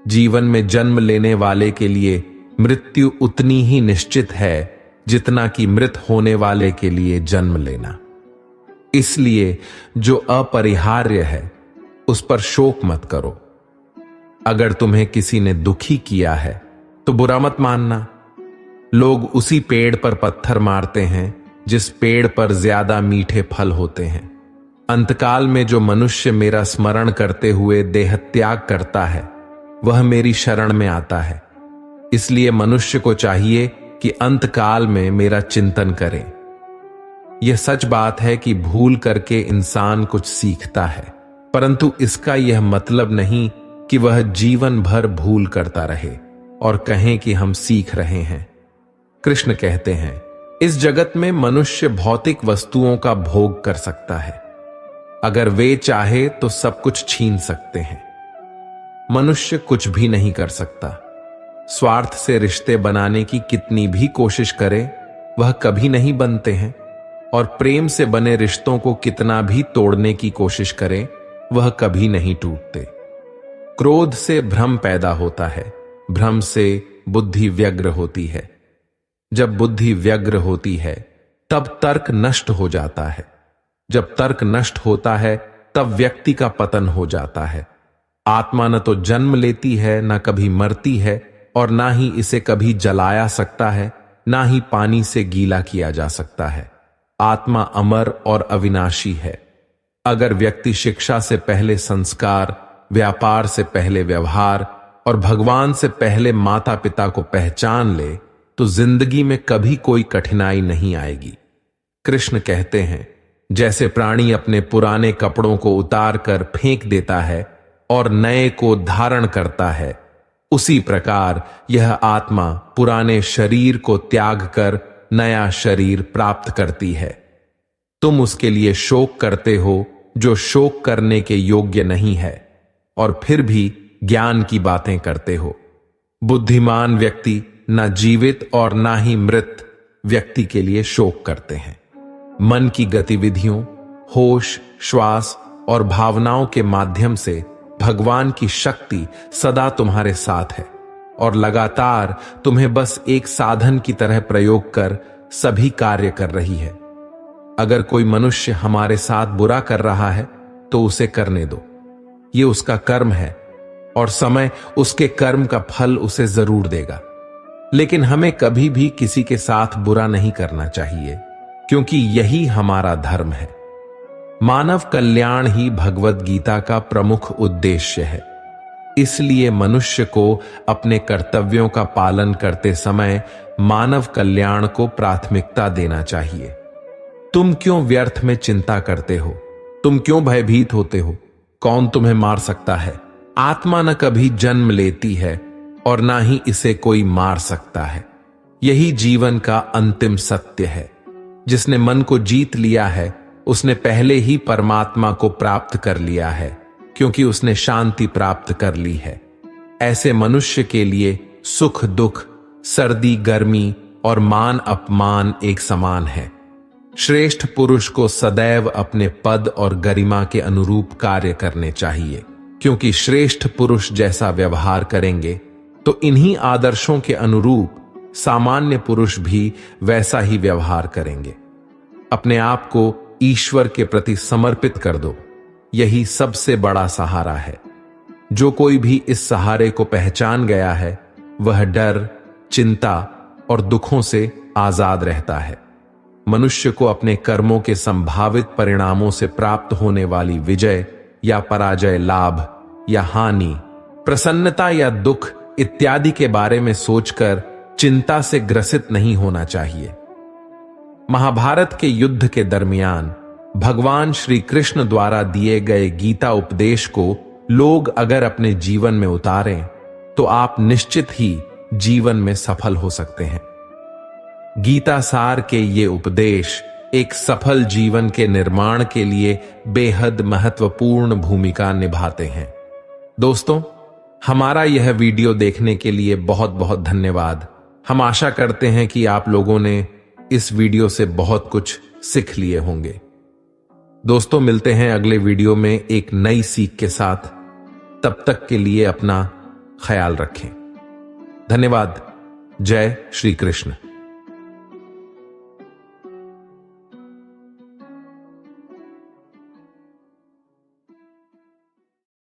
जीवन में जन्म लेने वाले के लिए मृत्यु उतनी ही निश्चित है जितना कि मृत होने वाले के लिए जन्म लेना। इसलिए जो अपरिहार्य है उस पर शोक मत करो। अगर तुम्हें किसी ने दुखी किया है तो बुरा मत मानना। लोग उसी पेड़ पर पत्थर मारते हैं जिस पेड़ पर ज्यादा मीठे फल होते हैं। अंतकाल में जो मनुष्य मेरा स्मरण करते हुए देह त्याग करता है वह मेरी शरण में आता है। इसलिए मनुष्य को चाहिए कि अंतकाल में मेरा चिंतन करे। यह सच बात है कि भूल करके इंसान कुछ सीखता है, परंतु इसका यह मतलब नहीं कि वह जीवन भर भूल करता रहे और कहें कि हम सीख रहे हैं। कृष्ण कहते हैं, इस जगत में मनुष्य भौतिक वस्तुओं का भोग कर सकता है। अगर वे चाहे तो सब कुछ छीन सकते हैं। मनुष्य कुछ भी नहीं कर सकता। स्वार्थ से रिश्ते बनाने की कितनी भी कोशिश करे वह कभी नहीं बनते हैं, और प्रेम से बने रिश्तों को कितना भी तोड़ने की कोशिश करे वह कभी नहीं टूटते। क्रोध से भ्रम पैदा होता है, भ्रम से बुद्धि व्यग्र होती है। जब बुद्धि व्यग्र होती है तब तर्क नष्ट हो जाता है। जब तर्क नष्ट होता है तब व्यक्ति का पतन हो जाता है। आत्मा न तो जन्म लेती है, न कभी मरती है, और ना ही इसे कभी जलाया सकता है, ना ही पानी से गीला किया जा सकता है। आत्मा अमर और अविनाशी है। अगर व्यक्ति शिक्षा से पहले संस्कार, व्यापार से पहले व्यवहार और भगवान से पहले माता पिता को पहचान ले तो जिंदगी में कभी कोई कठिनाई नहीं आएगी। कृष्ण कहते हैं, जैसे प्राणी अपने पुराने कपड़ों को उतार कर फेंक देता है और नए को धारण करता है, उसी प्रकार यह आत्मा पुराने शरीर को त्याग कर नया शरीर प्राप्त करती है। तुम उसके लिए शोक करते हो जो शोक करने के योग्य नहीं है, और फिर भी ज्ञान की बातें करते हो। बुद्धिमान व्यक्ति न जीवित और ना ही मृत व्यक्ति के लिए शोक करते हैं। मन की गतिविधियों, होश, श्वास और भावनाओं के माध्यम से भगवान की शक्ति सदा तुम्हारे साथ है और लगातार तुम्हें बस एक साधन की तरह प्रयोग कर सभी कार्य कर रही है। अगर कोई मनुष्य हमारे साथ बुरा कर रहा है तो उसे करने दो, ये उसका कर्म है और समय उसके कर्म का फल उसे जरूर देगा। लेकिन हमें कभी भी किसी के साथ बुरा नहीं करना चाहिए, क्योंकि यही हमारा धर्म है। मानव कल्याण ही भगवत गीता का प्रमुख उद्देश्य है। इसलिए मनुष्य को अपने कर्तव्यों का पालन करते समय मानव कल्याण को प्राथमिकता देना चाहिए। तुम क्यों व्यर्थ में चिंता करते हो? तुम क्यों भयभीत होते हो? कौन तुम्हें मार सकता है? आत्मा न कभी जन्म लेती है और ना ही इसे कोई मार सकता है। यही जीवन का अंतिम सत्य है। जिसने मन को जीत लिया है उसने पहले ही परमात्मा को प्राप्त कर लिया है, क्योंकि उसने शांति प्राप्त कर ली है। ऐसे मनुष्य के लिए सुख दुख, सर्दी गर्मी और मान अपमान एक समान है। श्रेष्ठ पुरुष को सदैव अपने पद और गरिमा के अनुरूप कार्य करने चाहिए, क्योंकि श्रेष्ठ पुरुष जैसा व्यवहार करेंगे तो इन्हीं आदर्शों के अनुरूप सामान्य पुरुष भी वैसा ही व्यवहार करेंगे। अपने आप को ईश्वर के प्रति समर्पित कर दो, यही सबसे बड़ा सहारा है। जो कोई भी इस सहारे को पहचान गया है वह डर, चिंता और दुखों से आजाद रहता है। मनुष्य को अपने कर्मों के संभावित परिणामों से प्राप्त होने वाली विजय या पराजय, लाभ या हानि, प्रसन्नता या दुख इत्यादि के बारे में सोचकर चिंता से ग्रसित नहीं होना चाहिए। महाभारत के युद्ध के दरमियान भगवान श्री कृष्ण द्वारा दिए गए गीता उपदेश को लोग अगर अपने जीवन में उतारें तो आप निश्चित ही जीवन में सफल हो सकते हैं। गीता सार के ये उपदेश एक सफल जीवन के निर्माण के लिए बेहद महत्वपूर्ण भूमिका निभाते हैं। दोस्तों, हमारा यह वीडियो देखने के लिए बहुत बहुत धन्यवाद। हम आशा करते हैं कि आप लोगों ने इस वीडियो से बहुत कुछ सीख लिए होंगे। दोस्तों, मिलते हैं अगले वीडियो में एक नई सीख के साथ। तब तक के लिए अपना ख्याल रखें। धन्यवाद। जय श्री कृष्ण।